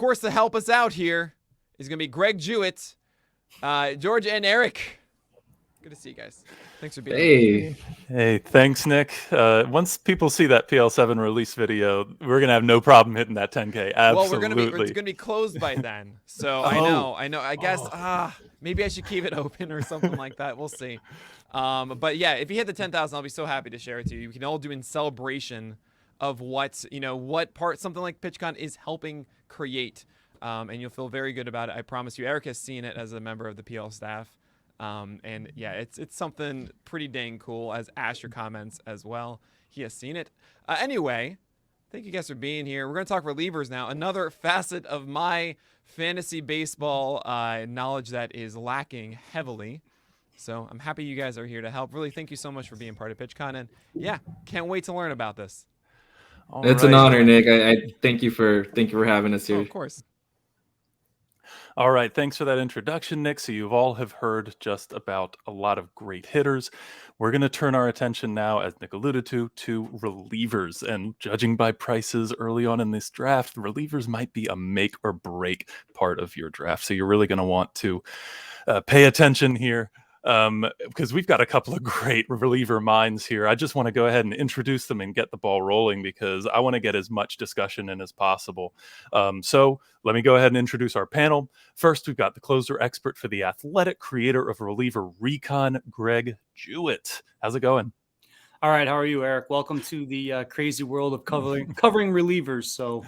course, to help us out here is going to be Greg Jewett, George, and Eric. Good to see you guys. Thanks for being here. Hey, thanks, Nick. Once people see that PL7 release video, we're going to have no problem hitting that 10K. Absolutely. Well, it's going to be closed by then. So I know. I guess, maybe I should keep it open or something like that. We'll see. But yeah, if you hit the 10,000, I'll be so happy to share it to you. You can all do in celebration of what part something like PitchCon is helping create. And you'll feel very good about it. I promise you. Eric has seen it as a member of the PL staff. And yeah, it's something pretty dang cool, as Asher comments as well. He has seen it. Anyway, thank you guys for being here. We're going to talk relievers now. Another facet of my fantasy baseball knowledge that is lacking heavily. So I'm happy you guys are here to help. Really, thank you so much for being part of PitchCon. And yeah, can't wait to learn about this. It's an honor, Nick. I thank you for having us here. Oh, of course. All right, thanks for that introduction, Nick. So you all have heard just about a lot of great hitters. We're going to turn our attention now, as Nick alluded to relievers. And judging by prices early on in this draft, relievers might be a make or break part of your draft. So you're really going to want to pay attention here. Because we've got a couple of great reliever minds here. I just want to go ahead and introduce them and get the ball rolling, because I want to get as much discussion in as possible. So let me go ahead and introduce our panel. First, we've got the closer expert for the Athletic, creator of Reliever Recon, Greg Jewett. How's it going? All right, how are you, Eric? Welcome to the crazy world of covering relievers. So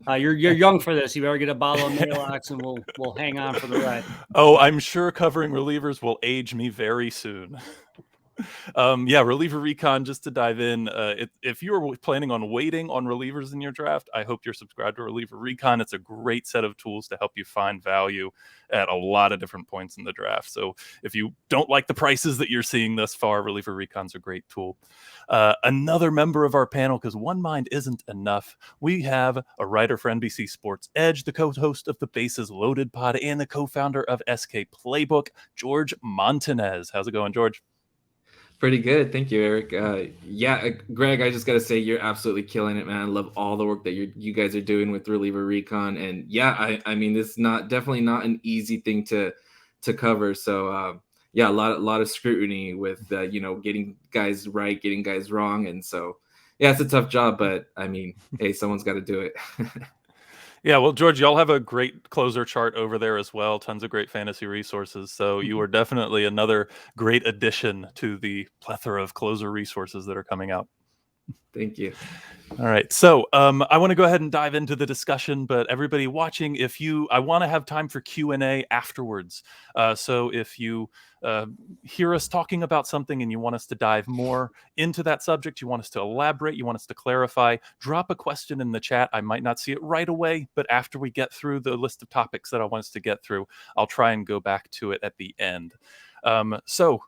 you're young for this. You better get a bottle of Malanson, and we'll hang on for the ride. Oh, I'm sure covering relievers will age me very soon. Reliever Recon, just to dive in, if you're planning on waiting on relievers in your draft, I hope you're subscribed to Reliever Recon. It's a great set of tools to help you find value at a lot of different points in the draft. So if you don't like the prices that you're seeing thus far, Reliever Recon's a great tool. Another member of our panel, because one mind isn't enough, we have a writer for NBC Sports Edge, the co-host of the Bases Loaded pod, and the co-founder of SK Playbook, Jorge Montanez. How's it going, George? Pretty good. Thank you, Eric. Greg, I just got to say, you're absolutely killing it, man. I love all the work that you guys are doing with Reliever Recon. And yeah, I mean, it's definitely not an easy thing to cover. So a lot of scrutiny with, getting guys right, getting guys wrong. And so, yeah, it's a tough job, but I mean, hey, someone's got to do it. Yeah, well, George, y'all have a great closer chart over there as well. Tons of great fantasy resources. So you are definitely another great addition to the plethora of closer resources that are coming out. Thank you. All right. So I want to go ahead and dive into the discussion, but everybody watching, I want to have time for Q&A afterwards. So if you hear us talking about something and you want us to dive more into that subject, you want us to elaborate, you want us to clarify, drop a question in the chat. I might not see it right away, but after we get through the list of topics that I want us to get through, I'll try and go back to it at the end. So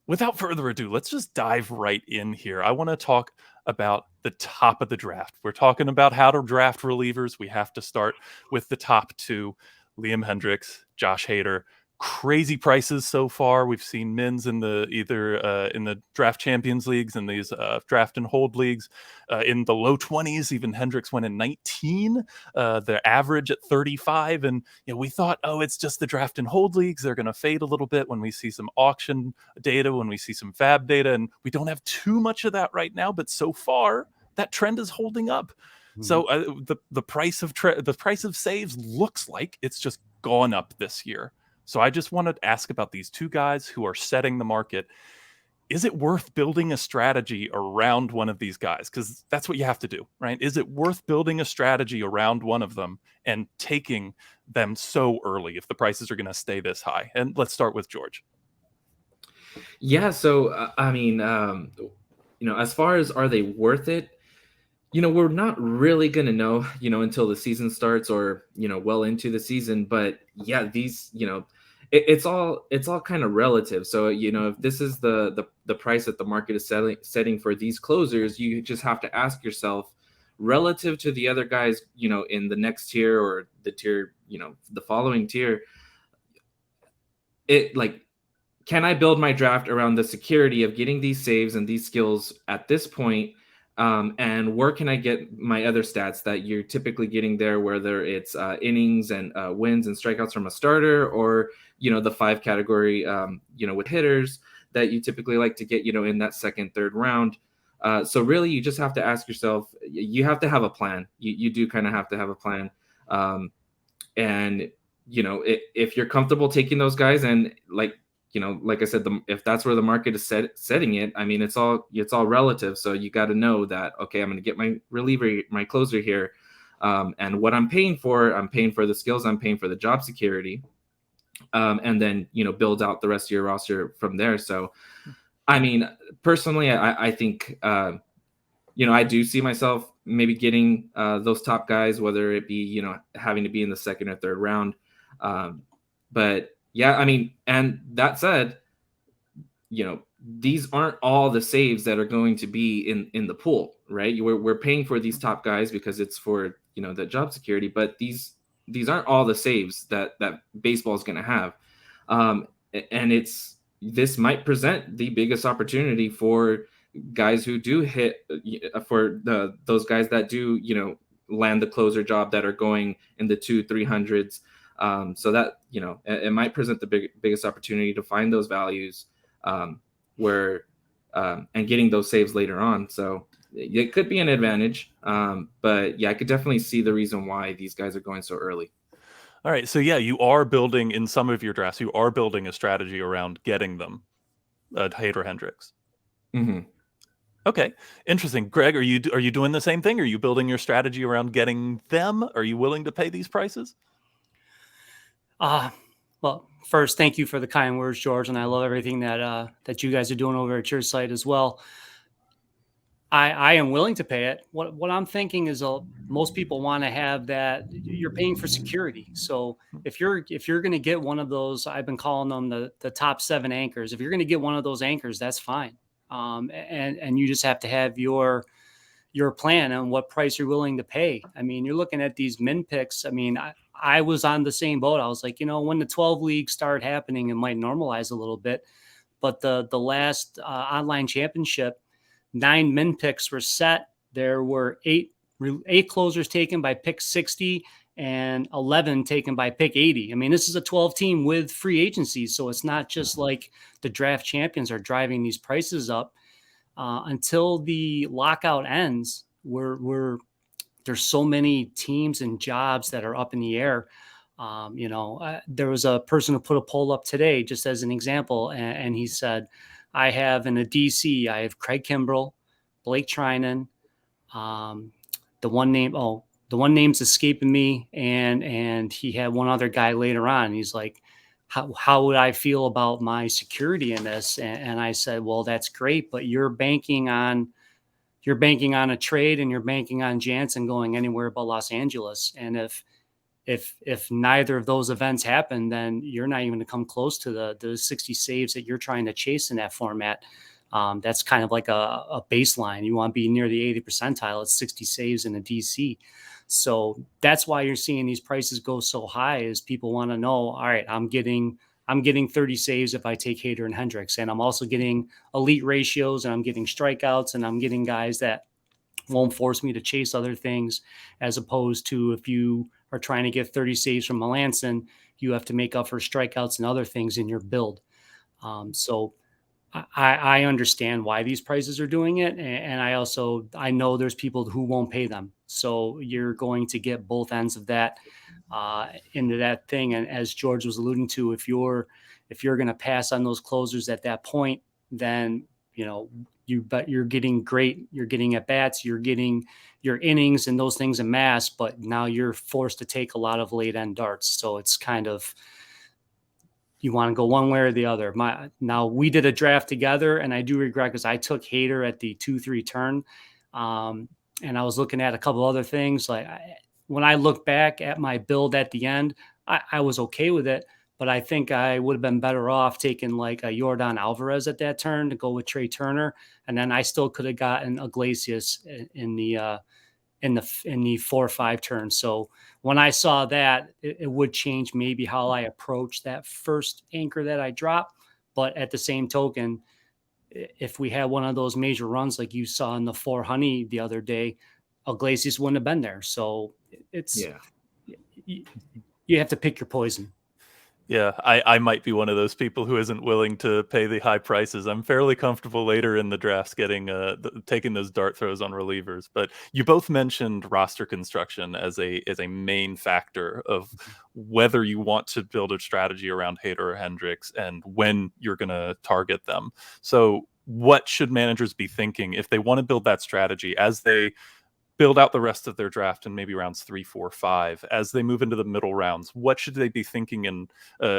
without further ado, let's just dive right in here. I want to talk about the top of the draft. We're talking about how to draft relievers. We have to start with the top two, Liam Hendriks, Josh Hader. Crazy prices so far. We've seen Mins in the in the draft champions leagues and these draft and hold leagues in the low 20s. Even Hendricks went in 19. The average at 35. And we thought, it's just the draft and hold leagues. They're going to fade a little bit when we see some auction data, when we see some fab data, and we don't have too much of that right now. But so far, that trend is holding up. Mm-hmm. So the price of saves looks like it's just gone up this year. So I just wanted to ask about these two guys who are setting the market. Is it worth building a strategy around one of these guys? Because that's what you have to do, right? Is it worth building a strategy around one of them and taking them so early if the prices are going to stay this high? And let's start with George. Yeah, so I mean, as far as are they worth it? We're not really going to know, until the season starts or, well into the season. But yeah, these, it's all kind of relative. So, if this is the price that the market is setting for these closers, you just have to ask yourself, relative to the other guys, in the next tier or the tier, the following tier, can I build my draft around the security of getting these saves and these skills at this point and where can I get my other stats that you're typically getting there, whether it's innings and wins and strikeouts from a starter, or, the 5 category, with hitters that you typically like to get, in that second, third round. So really, you just have to ask yourself, you have to have a plan. You do kind of have to have a plan. And, if you're comfortable taking those guys, and like I said, if that's where the market is setting it, I mean, it's all relative. So you got to know that, okay, I'm going to get my reliever, my closer here. And what I'm paying for the skills, I'm paying for the job security. And then, build out the rest of your roster from there. So, I mean, personally, I think, I do see myself maybe getting those top guys, whether it be, having to be in the second or third round. But yeah, I mean, and that said, these aren't all the saves that are going to be in the pool, right? We're paying for these top guys because it's for, the job security, but these aren't all the saves that baseball is going to have. And this might present the biggest opportunity for guys who do hit, for those guys that do, land the closer job, that are going in the 200-300s. So that, it might present the biggest opportunity to find those values where and getting those saves later on. So it could be an advantage. But yeah, I could definitely see the reason why these guys are going so early. All right. So yeah, you are building in some of your drafts, you are building a strategy around getting them, Hader Hendricks. Mm-hmm. Okay, interesting. Greg, are you doing the same thing? Are you building your strategy around getting them? Are you willing to pay these prices? Well, first, thank you for the kind words, George, and I love everything that you guys are doing over at your site as well. I am willing to pay it. What I'm thinking is, most people want to have that you're paying for security. So if you're going to get one of those, I've been calling them the top 7 anchors. If you're going to get one of those anchors, that's fine. And you just have to have your plan on what price you're willing to pay. I mean, you're looking at these min picks. I mean, I was on the same boat. I was like, when the 12 leagues start happening, it might normalize a little bit. But the last online championship, 9 min picks were set. There were 8 closers taken by pick 60 and 11 taken by pick 80. I mean, this is a 12 team with free agency. So it's not just like the draft champions are driving these prices up. Until the lockout ends, there's so many teams and jobs that are up in the air. There was a person who put a poll up today, just as an example, and he said, I have in a DC, I have Craig Kimbrell, Blake Trinan, the one name's escaping me, and he had one other guy later on. He's like, how would I feel about my security in this? And I said, well, that's great, but you're banking on a trade, and you're banking on Jansen going anywhere but Los Angeles. And if neither of those events happen, then you're not even going to come close to the 60 saves that you're trying to chase in that format. That's kind of like a baseline. You want to be near the 80 percentile. It's 60 saves in a DC. So that's why you're seeing these prices go so high, is people want to know, all right, I'm getting 30 saves if I take Hader and Hendricks, and I'm also getting elite ratios, and I'm getting strikeouts, and I'm getting guys that won't force me to chase other things, as opposed to if you are trying to get 30 saves from Malanson, you have to make up for strikeouts and other things in your build. So I understand why these prices are doing it. And I know there's people who won't pay them. So you're going to get both ends of that into that thing. And as George was alluding to, if you're going to pass on those closers at that point, then, you're getting at bats, you're getting your innings and those things en masse, but now you're forced to take a lot of late end darts. So it's kind of, you want to go one way or the other. Now we did a draft together, and I do regret, because I took Hader at the 2-3 turn. And I was looking at a couple other things. Like when I look back at my build at the end, I was okay with it, but I think I would have been better off taking like a Yordan Alvarez at that turn to go with Trey Turner. And then I still could have gotten Iglesias in the 4-5 turn. So when I saw that, it would change maybe how I approach that first anchor that I drop. But at the same token, if we had one of those major runs like you saw in the 4 Honey the other day, Iglesias wouldn't have been there. So it's you have to pick your poison. Yeah, I might be one of those people who isn't willing to pay the high prices. I'm fairly comfortable later in the drafts getting taking those dart throws on relievers. But you both mentioned roster construction as a main factor of whether you want to build a strategy around Hader or Hendricks and when you're going to target them. So what should managers be thinking if they want to build that strategy as they build out the rest of their draft in maybe rounds 3, 4, 5 as they move into the middle rounds? What should they be thinking and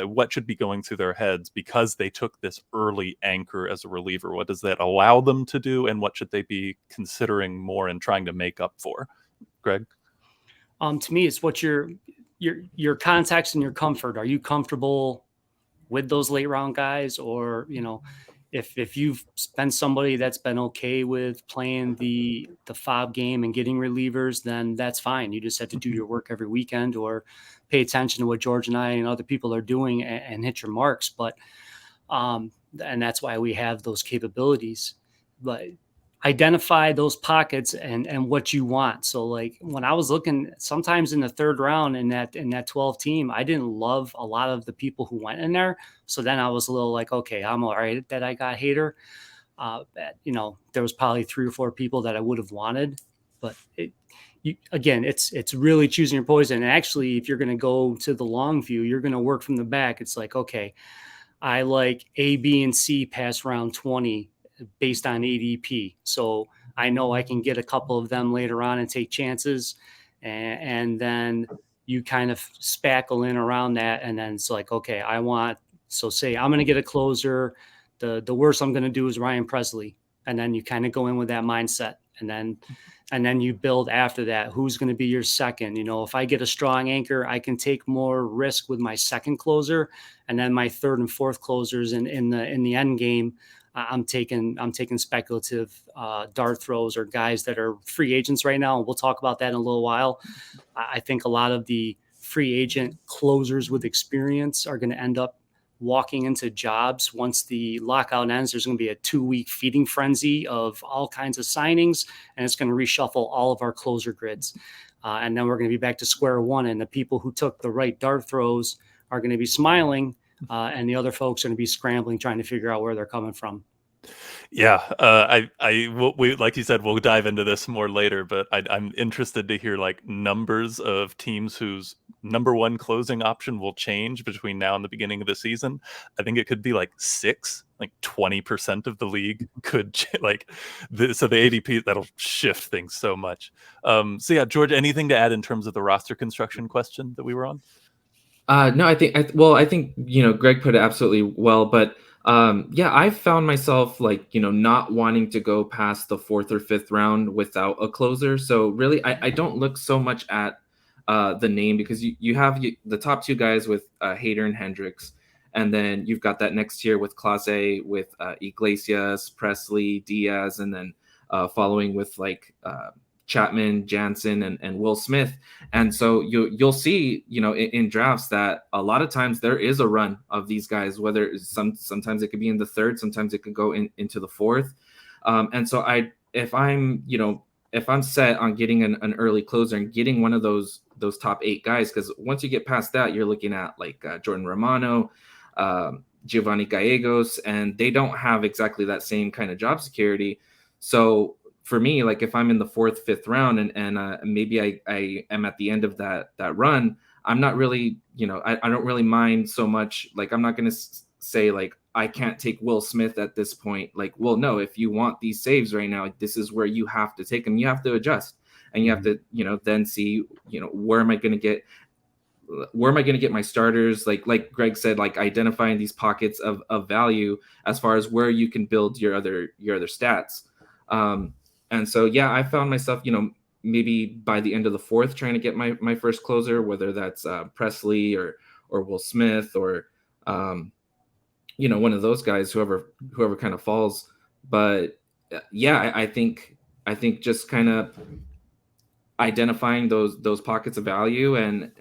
what should be going through their heads because they took this early anchor as a reliever? What does that allow them to do, and what should they be considering more and trying to make up for? Greg? To me, it's what your context and your comfort. Are you comfortable with those late round guys, or if you've been somebody that's been okay with playing the fob game and getting relievers, then that's fine. You just have to do your work every weekend or pay attention to what George and I and other people are doing and hit your marks. But and that's why we have those capabilities. But identify those pockets and what you want. So like when I was looking sometimes in the 3rd round in that 12 team, I didn't love a lot of the people who went in there. So then I was a little like, okay, I'm all right that I got Hader. There was probably 3 or 4 people that I would have wanted, but it's really choosing your poison. And actually, if you're going to go to the long view, you're going to work from the back. It's like, okay, I like A, B, and C past round 20 based on ADP. So I know I can get a couple of them later on and take chances. And then you kind of spackle in around that. And then it's like, okay, say I'm going to get a closer. The worst I'm going to do is Ryan Presley. And then you kind of go in with that mindset. And then you build after that. Who's going to be your second? If I get a strong anchor, I can take more risk with my second closer. And then my 3rd and 4th closers in the end game, I'm taking speculative dart throws or guys that are free agents right now. We'll talk about that in a little while. I think a lot of the free agent closers with experience are going to end up walking into jobs once the lockout ends. There's going to be a 2-week feeding frenzy of all kinds of signings, and it's going to reshuffle all of our closer grids. And then we're going to be back to square one, and the people who took the right dart throws are going to be smiling, and the other folks are going to be scrambling, trying to figure out where they're coming from. Yeah, we like you said, we'll dive into this more later, but I'm interested to hear like numbers of teams whose number one closing option will change between now and the beginning of the season. I think it could be like 6, like 20% of the league could so the ADP, that'll shift things so much. So yeah, George, anything to add in terms of the roster construction question that we were on? No, I think Greg put it absolutely well, but I've found myself not wanting to go past the 4th or 5th round without a closer. So really, I don't look so much at the name, because you have the top 2 guys with Hader and Hendricks, and then you've got that next tier with Clase, with Iglesias, Presley, Diaz, and then following with Chapman, Jansen, and Will Smith. And so you'll see, in drafts that a lot of times there is a run of these guys, whether sometimes it could be in the 3rd, sometimes it could go into the 4th. And so if I'm set on getting an early closer and getting one of those top 8 guys, because once you get past that, you're looking at Jordan Romano, Giovanni Gallegos, and they don't have exactly that same kind of job security. So for me, if I'm in the 4th, 5th round and maybe I am at the end of that run, I'm not really, I don't really mind so much. I'm not going to say I can't take Will Smith at this point. Well, no, if you want these saves right now, this is where you have to take them. You have to adjust, and you have to, then see, where am I going to get my starters? Like Greg said, identifying these pockets of value as far as where you can build your other stats. And so, I found myself, maybe by the end of the 4th, trying to get my first closer, whether that's Presley or Will Smith or, one of those guys, whoever kind of falls. But I think just kind of identifying those pockets of value and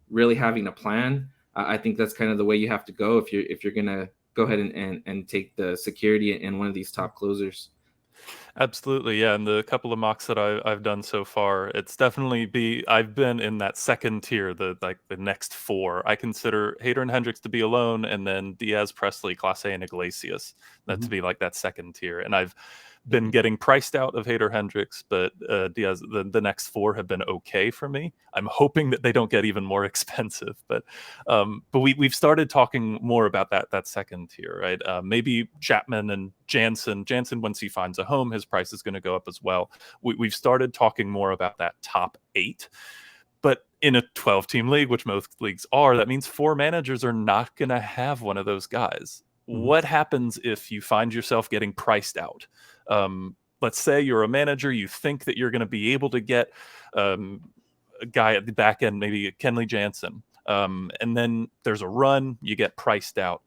really having a plan. I think that's kind of the way you have to go if you're gonna go ahead and take the security in one of these top closers. Absolutely, yeah. And the couple of mocks that I've done so far, it's definitely I've been in that second tier, the next four. I consider Hader and Hendricks to be alone, and then Diaz, Presley, Clase, and Iglesias that to be like that second tier. And I've been getting priced out of Hader Hendricks, but Diaz, the next four have been okay for me. I'm hoping that they don't get even more expensive, but we've started talking more about that second tier, right? Maybe Chapman and Jansen, once he finds a home, his price is going to go up as well. We've started talking more about that top 8, but in a 12-team league, which most leagues are, that means 4 managers are not going to have one of those guys. What happens if you find yourself getting priced out? Let's say you're a manager, you think that you're going to be able to get a guy at the back end, maybe Kenley Jansen, and then there's a run, you get priced out.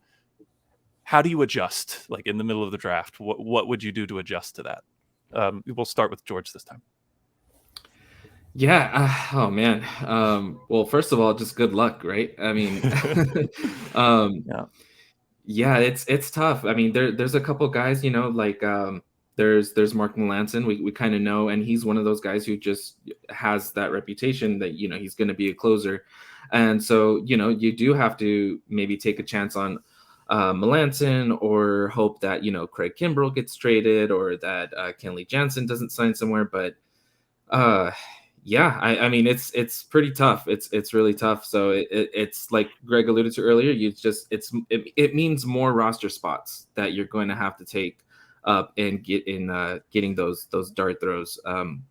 How do you adjust, like in the middle of the draft? What would you do to adjust to that? We'll start with George this time. Yeah. Oh man. Well, first of all, just good luck, right? I mean, yeah, it's tough. I mean, there's a couple guys, like there's Mark Malanson. We kind of know, and he's one of those guys who just has that reputation that he's going to be a closer, and so you do have to maybe take a chance on Malanson, or hope that Craig Kimbrell gets traded, or that Kenley Jansen doesn't sign somewhere. But yeah, I mean it's pretty tough. It's really tough. So it's like Greg alluded to earlier. It means more roster spots that you're going to have to take up and get in getting those dart throws,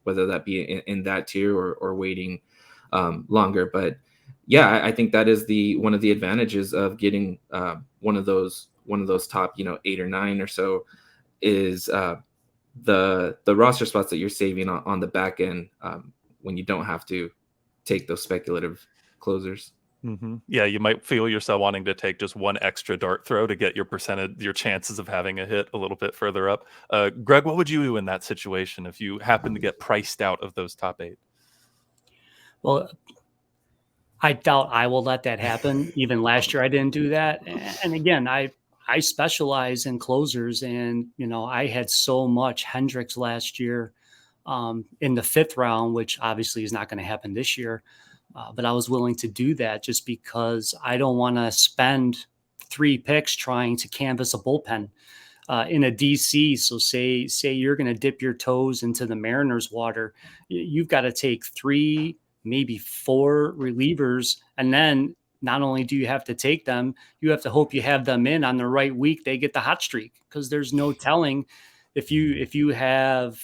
whether that be in that tier or waiting longer. But yeah, I think that is one of the advantages of getting one of those top 8 or 9 or so is the roster spots that you're saving on the back end, when you don't have to take those speculative closers. Yeah, you might feel yourself wanting to take just one extra dart throw to get your chances of having a hit a little bit further up. Greg, what would you do in that situation if you happen to get priced out of those top 8? Well, I doubt I will let that happen. Even last year, I didn't do that. And again, I specialize in closers, and I had so much Hendricks last year in the 5th round, which obviously is not going to happen this year. But I was willing to do that just because I don't want to spend 3 picks trying to canvas a bullpen in a DC. So say you're going to dip your toes into the Mariners' water, you've got to take 3, maybe 4 relievers, and then not only do you have to take them, you have to hope you have them in on the right week they get the hot streak, because there's no telling if you have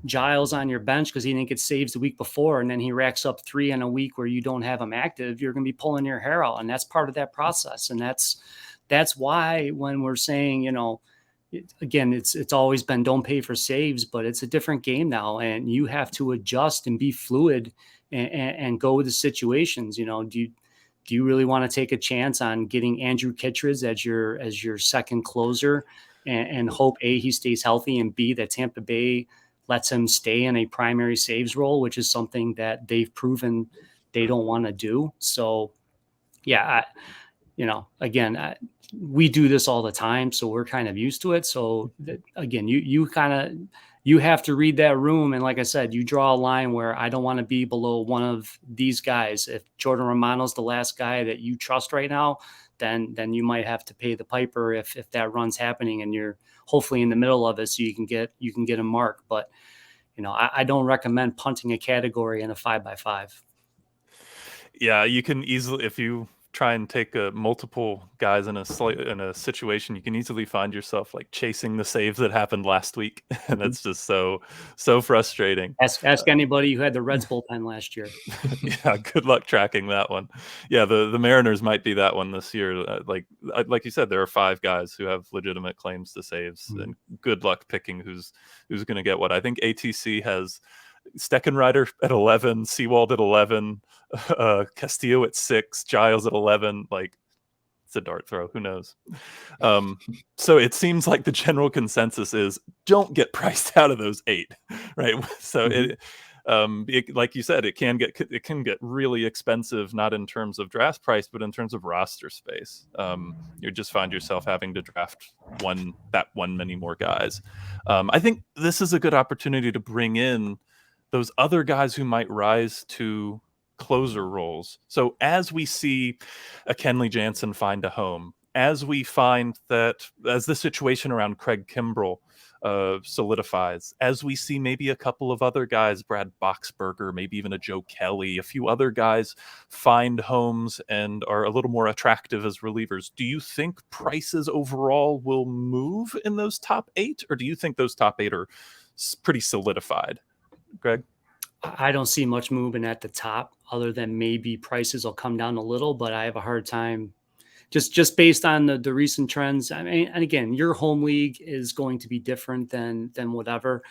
Giles on your bench because he didn't get saves the week before, and then he racks up 3 in a week where you don't have him active, you're going to be pulling your hair out. And that's part of that process. And that's why when we're saying, again, it's always been don't pay for saves, but it's a different game now, and you have to adjust and be fluid and go with the situations. Do you really want to take a chance on getting Andrew Kittredge as your second closer and hope A, he stays healthy, and B, that Tampa Bay lets him stay in a primary saves role, which is something that they've proven they don't want to do. So yeah, again, we do this all the time, so we're kind of used to it. So again, you have to read that room. And like I said, you draw a line where I don't want to be below one of these guys. If Jordan Romano's the last guy that you trust right now, then you might have to pay the piper if that run's happening and you're hopefully in the middle of it, so you can get a mark. But I don't recommend punting a category in a 5x5. Yeah, you can easily, if you try and take multiple guys in a situation, you can easily find yourself like chasing the saves that happened last week, and it's just so frustrating. Ask anybody who had the Reds bullpen last year. Yeah, good luck tracking that one. Yeah, the Mariners might be that one this year. Like you said, there are 5 guys who have legitimate claims to saves, and good luck picking who's going to get what. I think ATC has Steckenrider at 11, Seawald at 11, Castillo at 6, Giles at 11. Like, it's a dart throw. Who knows? So it seems like the general consensus is don't get priced out of those 8, right? So like you said, it can get really expensive, not in terms of draft price, but in terms of roster space. You just find yourself having to draft one many more guys. I think this is a good opportunity to bring in those other guys who might rise to closer roles. So as we see a Kenley Jansen find a home, as we find that, as the situation around Craig Kimbrell solidifies, as we see maybe a couple of other guys, Brad Boxberger, maybe even a Joe Kelly, a few other guys find homes and are a little more attractive as relievers, do you think prices overall will move in those top 8, or do you think those top 8 are pretty solidified? Greg? I don't see much movement at the top, other than maybe prices will come down a little, but I have a hard time just based on the recent trends. I mean, and again, your home league is going to be different than whatever.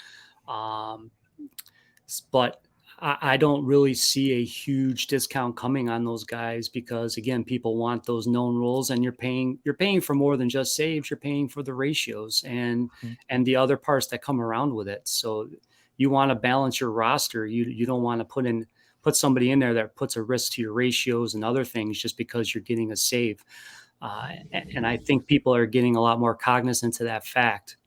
But I don't really see a huge discount coming on those guys, because again, people want those known roles, and you're paying for more than just saves. You're paying for the ratios and the other parts that come around with it. So you want to balance your roster. You don't want to put somebody in there that puts a risk to your ratios and other things just because you're getting a save. And I think people are getting a lot more cognizant to that fact.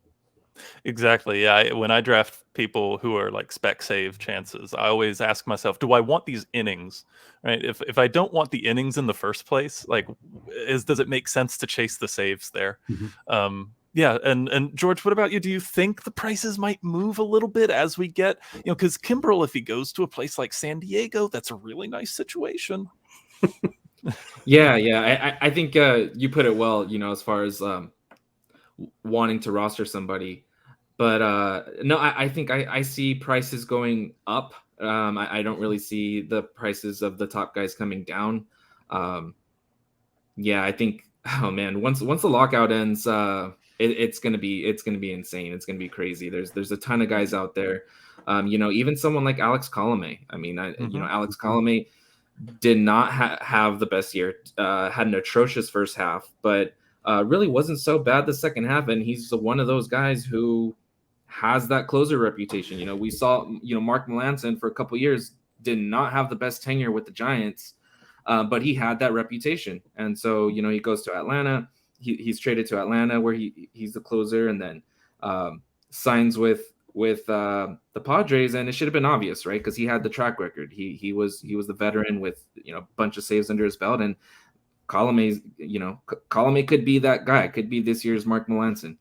Exactly. Yeah. When I draft people who are like spec save chances, I always ask myself, do I want these innings? Right. If I don't want the innings in the first place, like, does it make sense to chase the saves there? Mm-hmm. Yeah, and George, what about you? Do you think the prices might move a little bit as we get, because Kimbrell, if he goes to a place like San Diego, that's a really nice situation. Yeah. I think you put it well, as far as wanting to roster somebody. But no, I think I see prices going up. I don't really see the prices of the top guys coming down. Yeah, I think, oh man, once the lockout ends, it's gonna be insane. It's gonna be crazy. There's a ton of guys out there. Even someone like Alex Colomé. I mean, Alex Colomé did not have the best year. Had an atrocious first half, but really wasn't so bad the second half. And he's one of those guys who has that closer reputation. We saw, Mark Melanson for a couple of years did not have the best tenure with the Giants, but he had that reputation. And so, he goes to Atlanta. He's traded to Atlanta, where he's the closer, and then signs with the Padres, and it should have been obvious, right? Because he had the track record. He was the veteran with a bunch of saves under his belt, and Colomé could be that guy. Could be this year's Mark Melanson.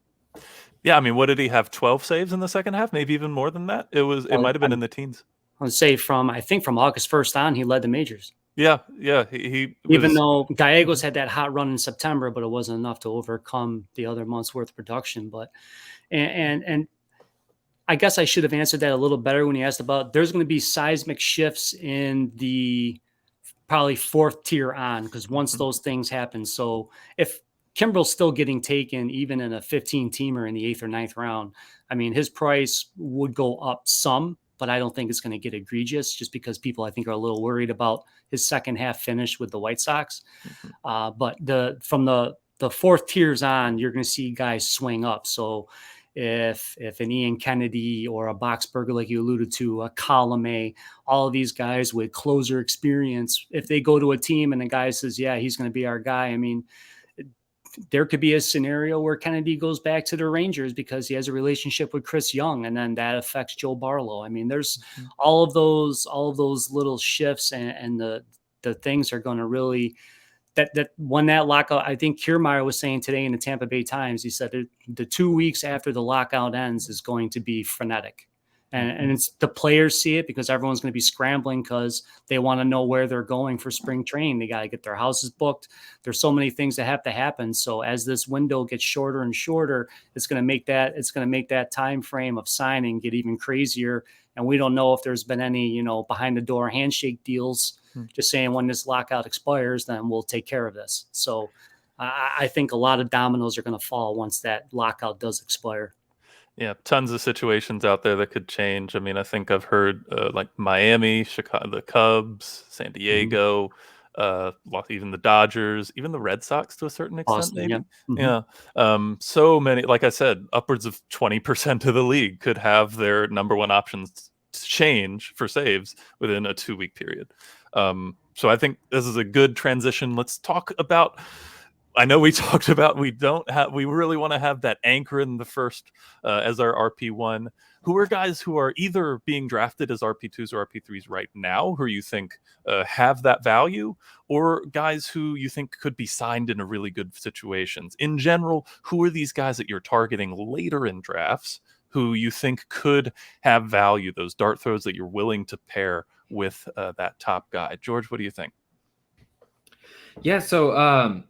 Yeah, I mean, what did he have? 12 saves in the second half, maybe even more than that. It might have been in the teens. I would say from August 1st on, he led the majors. Yeah. He even though Gallegos had that hot run in September, but it wasn't enough to overcome the other month's worth of production. But and I guess I should have answered that a little better when you asked about there's going to be seismic shifts in the probably 4th tier on, because once those things happen. So if Kimbrell's still getting taken even in a 15-teamer in the 8th or 9th round, I mean, his price would go up some, but I don't think it's going to get egregious, just because people, I think, are a little worried about his second half finish with the White Sox. But from the 4th tiers on, you're going to see guys swing up. So if an Ian Kennedy or a Boxberger, like you alluded to, a Colomé, all of these guys with closer experience, if they go to a team and the guy says, yeah, he's going to be our guy, I mean, there could be a scenario where Kennedy goes back to the Rangers because he has a relationship with Chris Young, and then that affects Joe Barlow. I mean, there's all of those little shifts, and the things are going to really that when that lockout. I think Kiermaier was saying today in the Tampa Bay Times, he said the 2 weeks after the lockout ends is going to be frenetic. And it's the players see it because everyone's going to be scrambling because they want to know where they're going for spring training. They got to get their houses booked. There's so many things that have to happen. So as this window gets shorter and shorter, it's going to make that time frame of signing get even crazier. And we don't know if there's been any, behind the door handshake deals, just saying when this lockout expires, then we'll take care of this. So I think a lot of dominoes are going to fall once that lockout does expire. Yeah, tons of situations out there that could change. I mean, I think I've heard like Miami, Chicago, the Cubs, San Diego, even the Dodgers, even the Red Sox to a certain extent, Boston, maybe. yeah. Yeah. So many, like I said, upwards of 20% of the league could have their number one options change for saves within a 2-week period. So I think this is a good transition. Let's talk about. I know we talked about we really want to have that anchor in the first as our RP1. Who are guys who are either being drafted as RP2s or RP3s right now, who you think have that value, or guys who you think could be signed in a really good situations? In general, who are these guys that you're targeting later in drafts who you think could have value, those dart throws that you're willing to pair with that top guy? George, what do you think? Yeah, so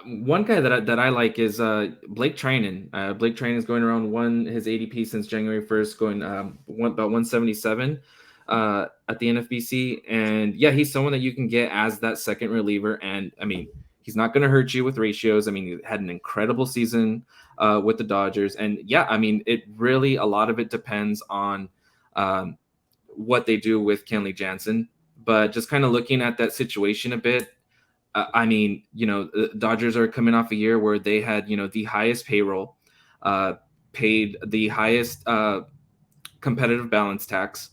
one guy that I like is Blake Trinan. Blake Trinan is going around his ADP since January 1st, going about 177 at the NFBC. And yeah, he's someone that you can get as that second reliever. And I mean, he's not going to hurt you with ratios. I mean, he had an incredible season with the Dodgers. And yeah, I mean, a lot of it depends on what they do with Kenley Jansen. But just kind of looking at that situation a bit, I mean, the Dodgers are coming off a year where they had, the highest payroll, paid the highest competitive balance tax,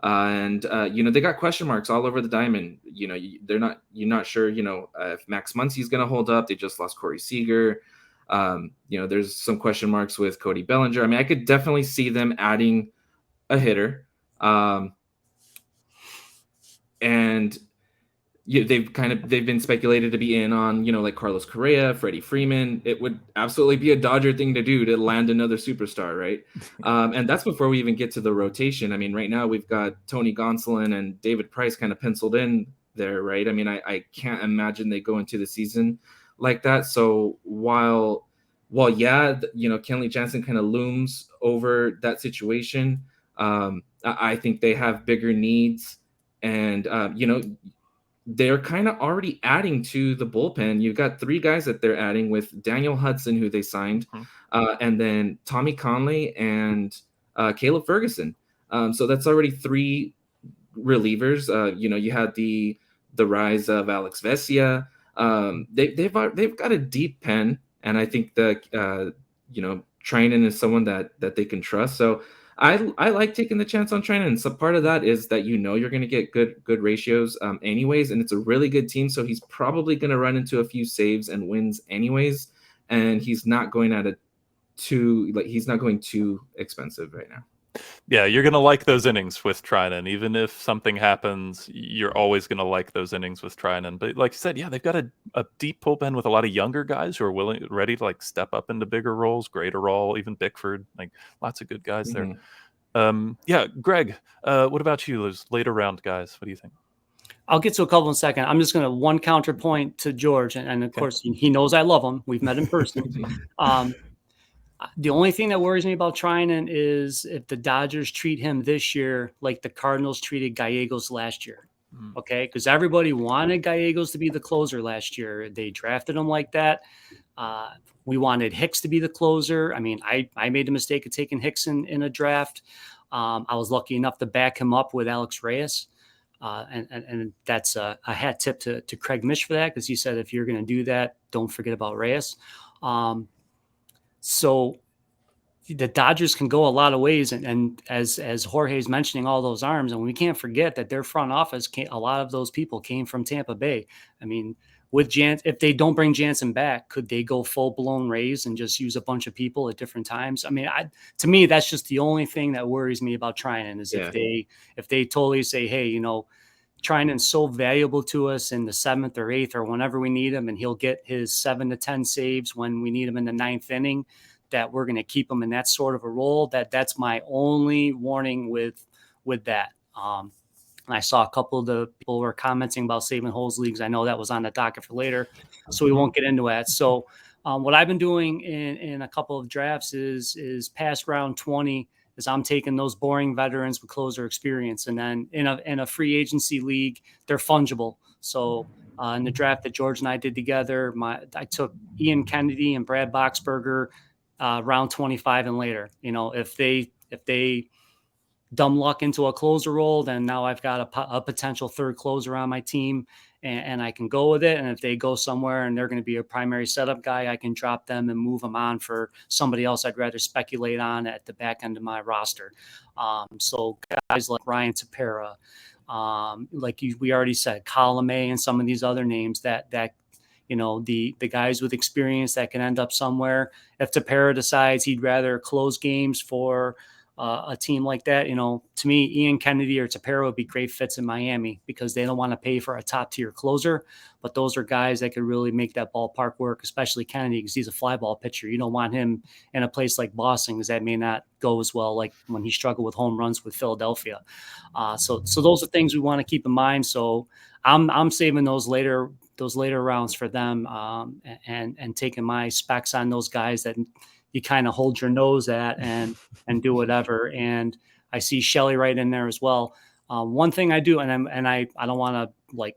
and they got question marks all over the diamond. You're not sure, if Max Muncy's going to hold up. They just lost Corey Seager. There's some question marks with Cody Bellinger. I mean, I could definitely see them adding a hitter, and they've been speculated to be in on, like Carlos Correa, Freddie Freeman. It would absolutely be a Dodger thing to do to land another superstar, right? And that's before we even get to the rotation. I mean, right now we've got Tony Gonsolin and David Price kind of penciled in there, right? I mean, I can't imagine they go into the season like that. So while yeah, Kenley Jansen kind of looms over that situation, I think they have bigger needs, and they're kind of already adding to the bullpen. You've got 3 guys that they're adding with Daniel Hudson, who they signed, and then Tommy Conley and Caleb Ferguson. So that's already 3 relievers. You had the rise of Alex Vesia. They've got a deep pen, and I think that Trinan is someone that they can trust. So I like taking the chance on Trinan. So part of that is that you're going to get good ratios anyways, and it's a really good team. So he's probably going to run into a few saves and wins anyways, and he's not going he's not going too expensive right now. Yeah, you're going to like those innings with Trinan. Even if something happens, you're always going to like those innings with Trinan. But like you said, yeah, they've got a deep bullpen with a lot of younger guys who are ready to step up into bigger roles, greater role, even Bickford, lots of good guys there. Yeah, Greg, what about you? Those later round guys, what do you think? I'll get to a couple in a second. I'm just going to one counterpoint to George. And of course, he knows I love him. We've met in person. The only thing that worries me about Trinan is if the Dodgers treat him this year like the Cardinals treated Gallegos last year. Okay, because everybody wanted Gallegos to be the closer last year. They drafted him like that. We wanted Hicks to be the closer. I mean, I made the mistake of taking Hicks in a draft. I was lucky enough to back him up with Alex Reyes. And that's a hat tip to Craig Mish for that, because he said, if you're going to do that, don't forget about Reyes. So the Dodgers can go a lot of ways. And as Jorge's mentioning all those arms, and we can't forget that their front office, a lot of those people came from Tampa Bay. I mean, if they don't bring Jansen back, could they go full blown Rays and just use a bunch of people at different times? I mean, to me, that's just the only thing that worries me about Trinan is if they totally say, hey, Trinan's so valuable to us in the 7th or 8th or whenever we need him, and he'll get his 7 to 10 saves when we need him in the 9th inning, that we're going to keep him in that sort of a role. That's my only warning with that. And I saw a couple of the people were commenting about saving holes leagues. I know that was on the docket for later, so we won't get into that. So what I've been doing in a couple of drafts is past round 20 is I'm taking those boring veterans with closer experience. And then in a free agency league, they're fungible. So in the draft that George and I did together, I took Ian Kennedy and Brad Boxberger round 25 and later. If they dumb luck into a closer role, then now I've got a potential third closer on my team, and I can go with it. And if they go somewhere and they're going to be a primary setup guy, I can drop them and move them on for somebody else I'd rather speculate on at the back end of my roster. So guys like Ryan Tepera, we already said, Colomé, and some of these other names that the guys with experience that can end up somewhere. If Tepera decides he'd rather close games for a team like that, to me, Ian Kennedy or Tepera would be great fits in Miami because they don't want to pay for a top tier closer, but those are guys that could really make that ballpark work, especially Kennedy because he's a fly ball pitcher. You don't want him in a place like Boston because that may not go as well, like when he struggled with home runs with Philadelphia. So those are things we want to keep in mind. So I'm saving those later rounds for them, and taking my specs on those guys that you kind of hold your nose at and do whatever. And I see Shelley right in there as well. One thing I do, and I don't want to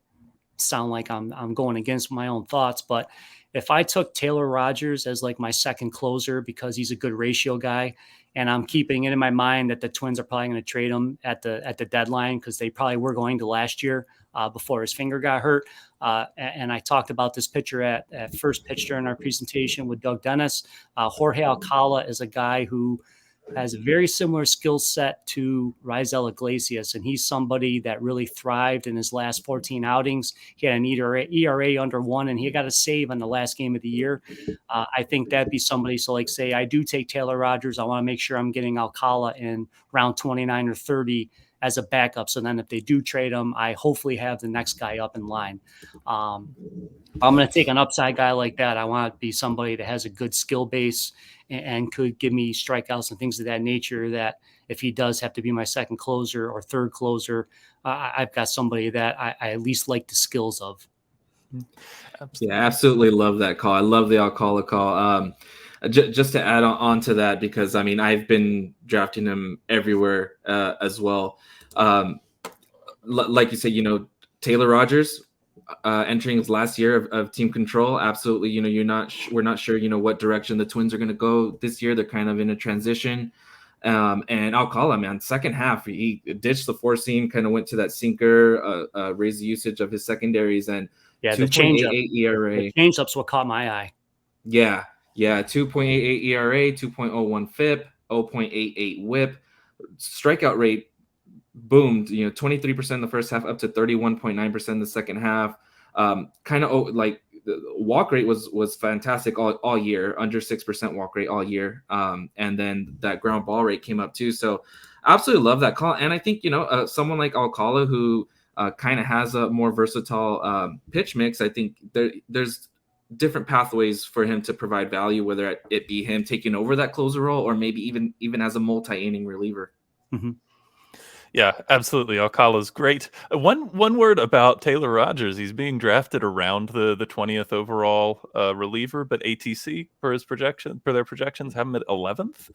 sound like I'm going against my own thoughts, but if I took Taylor Rogers as my second closer because he's a good ratio guy, and I'm keeping it in my mind that the Twins are probably going to trade him at the deadline because they probably were going to last year before his finger got hurt. And I talked about this pitcher at first pitch during our presentation with Doug Dennis. Jorge Alcala is a guy who has a very similar skill set to Raisel Iglesias, and he's somebody that really thrived in his last 14 outings. He had an ERA under 1, and he got a save on the last game of the year. I think that'd be somebody. So, say I do take Taylor Rogers, I want to make sure I'm getting Alcala in round 29 or 30 as a backup. So then if they do trade him, I hopefully have the next guy up in line. I'm going to take an upside guy like that. I want to be somebody that has a good skill base and could give me strikeouts and things of that nature, that if he does have to be my second closer or third closer, I've got somebody that I at least like the skills of. Yeah, absolutely love that call. I love the Alcala call. Just to add on to that, because I've been drafting him everywhere as well. Like you said, Taylor Rogers entering his last year of team control. Absolutely, we're not sure, what direction the Twins are going to go this year. They're kind of in a transition. And Alcala, man, second half, he ditched the 4-seam, kind of went to that sinker, raised the usage of his secondaries, and the changeup ERA. The changeup's what caught my eye. Yeah, 2.88 ERA, 2.01 FIP, 0.88 WHIP. Strikeout rate boomed, 23% in the first half, up to 31.9% in the second half. The walk rate was fantastic all year, under 6% walk rate all year. And then that ground ball rate came up too. So absolutely love that call. And I think, someone like Alcala, who kind of has a more versatile pitch mix, I think there's different pathways for him to provide value, whether it be him taking over that closer role or maybe even as a multi-inning reliever. Mm-hmm. Yeah, absolutely. Alcala's great. One word about Taylor Rogers. He's being drafted around the 20th overall reliever, but ATC for their projections have him at 11th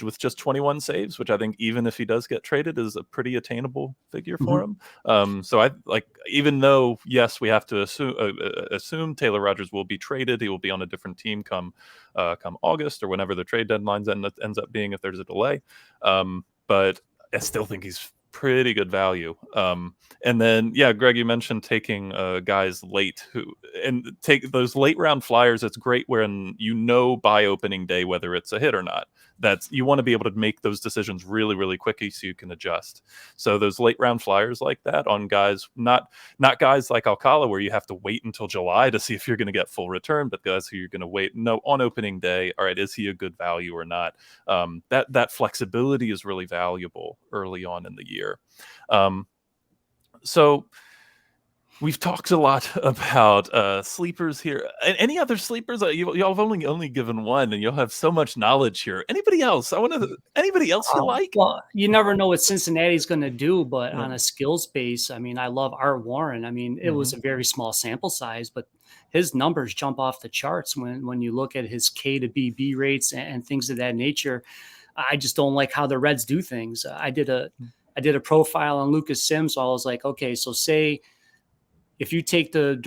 with just 21 saves, which I think even if he does get traded is a pretty attainable figure for him. So I even though yes, we have to assume Taylor Rogers will be traded. He will be on a different team come August or whenever the trade deadlines ends up being, if there's a delay. But I still think he's pretty good value. And then, yeah, Greg, you mentioned taking guys late and take those late round flyers. It's great when by opening day whether it's a hit or not. You want to be able to make those decisions really, really quickly so you can adjust. So those late round flyers like that on guys, not guys like Alcala where you have to wait until July to see if you're going to get full return, but guys who you're going to wait on opening day. All right, is he a good value or not? That flexibility is really valuable early on in the year. So we've talked a lot about sleepers here. Any other sleepers? Y'all have only given one, and you'll have so much knowledge here. Anybody else? Anybody else you like? Well, you never know what Cincinnati's going to do, but on a skills base, I love Art Warren. It was a very small sample size, but his numbers jump off the charts when you look at his K to BB rates and things of that nature. I just don't like how the Reds do things. I did a profile on Lucas Sims, so I was like, okay, so say if you take the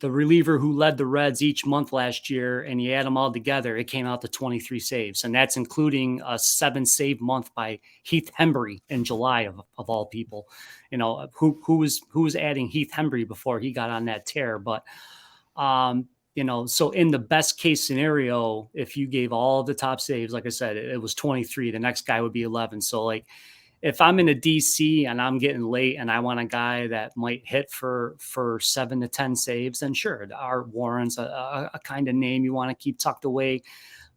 reliever who led the Reds each month last year and you add them all together, it came out to 23 saves. And that's including a 7-save month by Heath Hembree in July of all people. You know, who was adding Heath Hembree before he got on that tear. But, you know, so in the best case scenario, if you gave all of the top saves, like I said, it was 23, the next guy would be 11. So like, if I'm in a DC and I'm getting late and I want a guy that might hit for 7 to 10 saves, then sure, Art Warren's a kind of name you want to keep tucked away.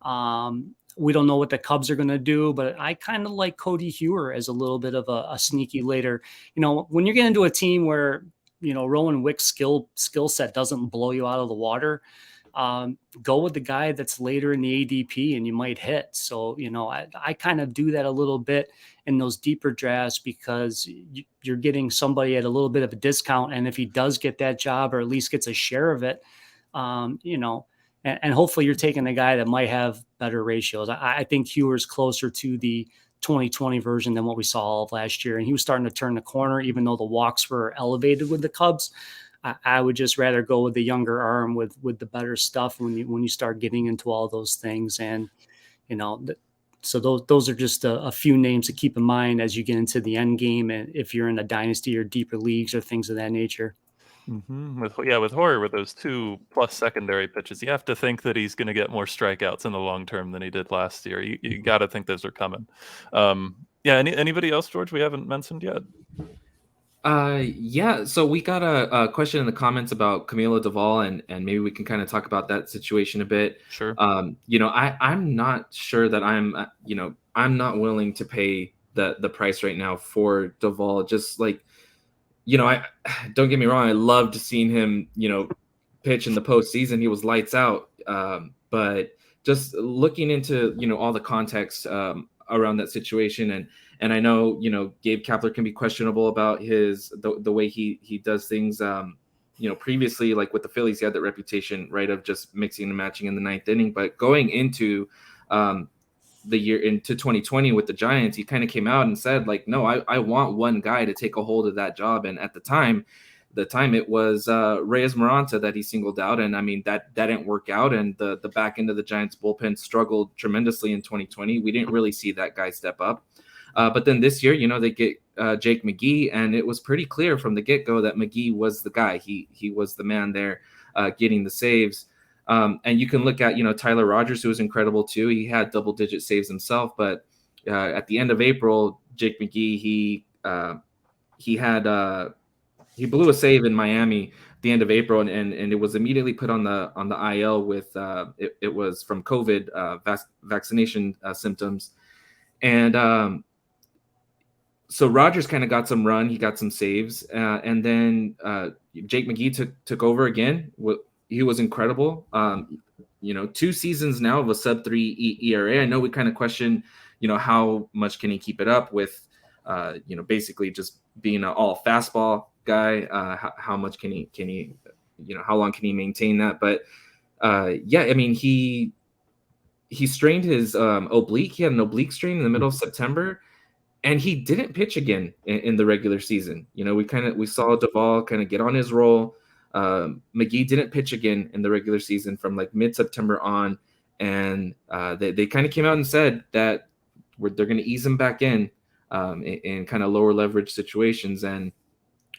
We don't know what the Cubs are going to do, but I kind of like Cody Hewer as a little bit of a sneaky later. You know, when you're getting into a team where, you know, Rowan Wick's skill set doesn't blow you out of the water, go with the guy that's later in the ADP and you might hit. So, you know, I kind of do that a little bit in those deeper drafts because you're getting somebody at a little bit of a discount. And if he does get that job or at least gets a share of it, you know, and hopefully you're taking a guy that might have better ratios. I think Hewer's closer to the 2020 version than what we saw all of last year. And he was starting to turn the corner, even though the walks were elevated with the Cubs. I would just rather go with the younger arm with the better stuff when you start getting into all those things. And, you know, so those are just a few names to keep in mind as you get into the end game. And if you're in a dynasty or deeper leagues or things of that nature. Mm-hmm. With Jorge, with those 2+ secondary pitches, you have to think that he's going to get more strikeouts in the long term than he did last year. You got to think those are coming. Yeah. Anybody else, George, we haven't mentioned yet? Yeah. So we got a question in the comments about Camilla Duvall, and maybe we can kind of talk about that situation a bit. Sure. You know, I'm not sure that I'm not willing to pay the price right now for Duvall. Just like, you know, I don't get me wrong, I loved seeing him, you know, pitch in the postseason. He was lights out. But just looking into, you know, all the context around that situation, and I know, you know, Gabe Kapler can be questionable about the way he does things. You know, previously, like with the Phillies, he had that reputation, right, of just mixing and matching in the ninth inning. But going into the year into 2020 with the Giants, he kind of came out and said, like, no, I want one guy to take a hold of that job. And at the time it was Reyes Maranta that he singled out. And I mean, that didn't work out. And the back end of the Giants bullpen struggled tremendously in 2020. We didn't really see that guy step up. But then this year, you know, they get Jake Mcgee, and it was pretty clear from the get-go that Mcgee was the guy. He was the man there getting the saves. And you can look at, you know, Tyler Rogers, who was incredible too. He had double-digit saves himself, but at the end of April, Jake Mcgee, he blew a save in Miami at the end of April, and it was immediately put on the IL with it was from COVID vaccination symptoms. And so Rogers kind of got some run. He got some saves. And then Jake Mcgee took over again. He was incredible. You know, 2 seasons now of a sub-3 ERA. I know we kind of question, you know, how much can he keep it up with, you know, basically just being an all fastball guy. How much can he, you know, how long can he maintain that? But yeah, I mean, he strained his oblique. He had an oblique strain in the middle of September. And he didn't pitch again in the regular season. You know, we saw Duvall kind of get on his roll. Mcgee didn't pitch again in the regular season from like mid-September on. And they kind of came out and said that they're going to ease him back in kind of lower leverage situations. And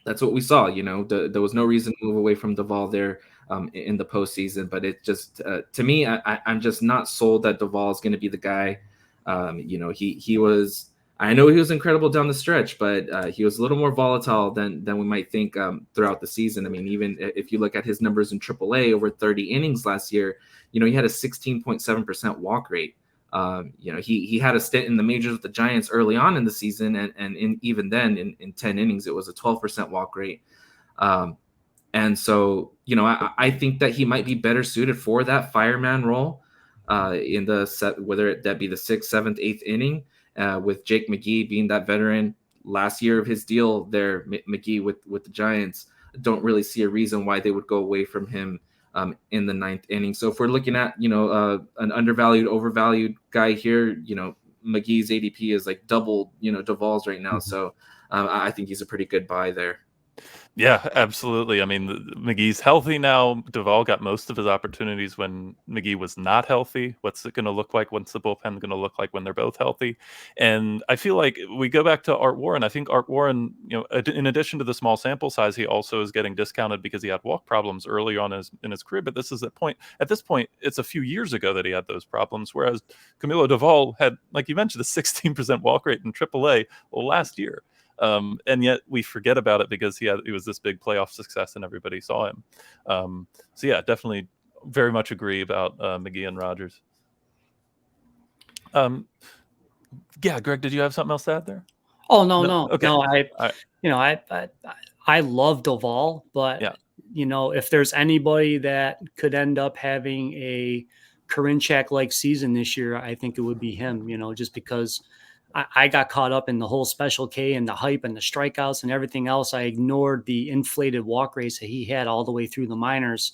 that's what we saw. You know, there was no reason to move away from Duvall there in the postseason. But it just, to me, I'm just not sold that Duvall is going to be the guy. You know, he was... I know he was incredible down the stretch, but he was a little more volatile than we might think throughout the season. I mean, even if you look at his numbers in AAA over 30 innings last year, you know, he had a 16.7% walk rate. You know, he had a stint in the majors with the Giants early on in the season, and even then in 10 innings, it was a 12% walk rate. And so, you know, I think that he might be better suited for that fireman role in the set, whether that be the 6th, 7th, 8th inning. With Jake Mcgee being that veteran last year of his deal there, Mcgee with the Giants, don't really see a reason why they would go away from him in the 9th inning. So if we're looking at, you know, an undervalued, overvalued guy here, you know, Mcgee's ADP is like double, you know, Duvall's right now. So I think he's a pretty good buy there. Yeah, absolutely. I mean, McGee's healthy now. Duvall got most of his opportunities when McGee was not healthy. What's it going to look like? What's the bullpen going to look like when they're both healthy? And I feel like we go back to Art Warren. I think Art Warren, in addition to the small sample size, he also is getting discounted because he had walk problems early on in his career. But this is the point. At this point, it's a few years ago that he had those problems. Whereas Camilo Duvall had, like you mentioned, a 16% walk rate in AAA last year. And yet we forget about it because he was this big playoff success and everybody saw him. So yeah, definitely very much agree about McGee and Rogers. Yeah, Greg, did you have something else to add there? Oh, no. Okay. No, I love Duvall, but yeah. If there's anybody that could end up having a Karinchak-like season this year, I think it would be him, just because I got caught up in the whole Special K and the hype and the strikeouts and everything else. I ignored the inflated walk rates that he had all the way through the minors.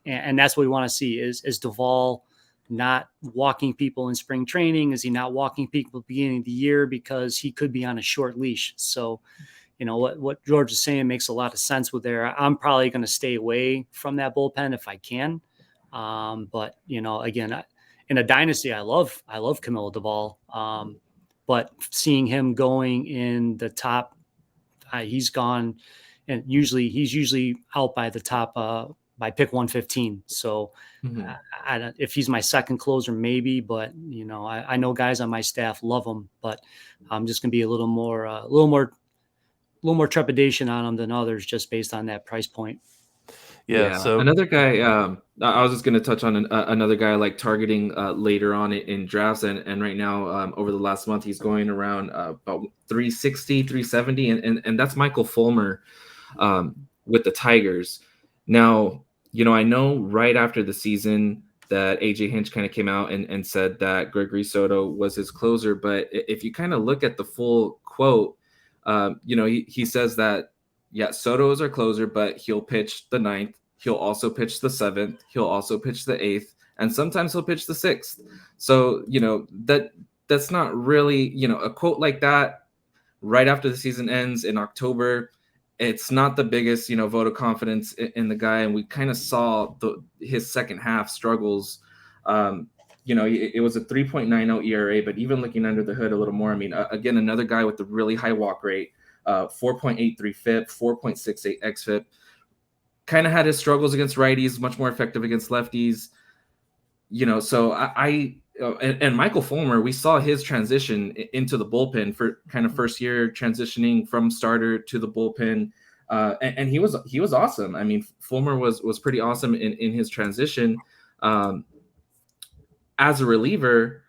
And that's what we want to see is Duvall not walking people in spring training? Is he not walking people at the beginning of the year because he could be on a short leash? So, what George is saying makes a lot of sense with there. I'm probably going to stay away from that bullpen if I can. But, again, in a dynasty, I love Camilo Duvall. But seeing him going in the top, he's gone, and he's usually out by the top by pick 115. So if he's my second closer, maybe, but I know guys on my staff love him, but I'm just gonna be a little more trepidation on him than others just based on that price point. Yeah. So another guy, I was just going to touch on another guy like targeting later on in drafts. And right now, over the last month, he's going around about 360, 370. And that's Michael Fulmer with the Tigers. Now, I know right after the season that AJ Hinch kind of came out and said that Gregory Soto was his closer. But if you kind of look at the full quote, he says that, yeah, Soto is our closer, but he'll pitch the 9th. He'll also pitch the 7th. He'll also pitch the 8th. And sometimes he'll pitch the 6th. So, that's not really, a quote like that right after the season ends in October. It's not the biggest, vote of confidence in the guy. And we kind of saw his second half struggles. It was a 3.90 ERA, but even looking under the hood a little more, I mean, again, another guy with a really high walk rate. 4.83 FIP, 4.68 xFIP. Kind of had his struggles against righties, much more effective against lefties. So and Michael Fulmer, we saw his transition into the bullpen for kind of first year transitioning from starter to the bullpen. And he was awesome. I mean, Fulmer was pretty awesome in his transition. As a reliever,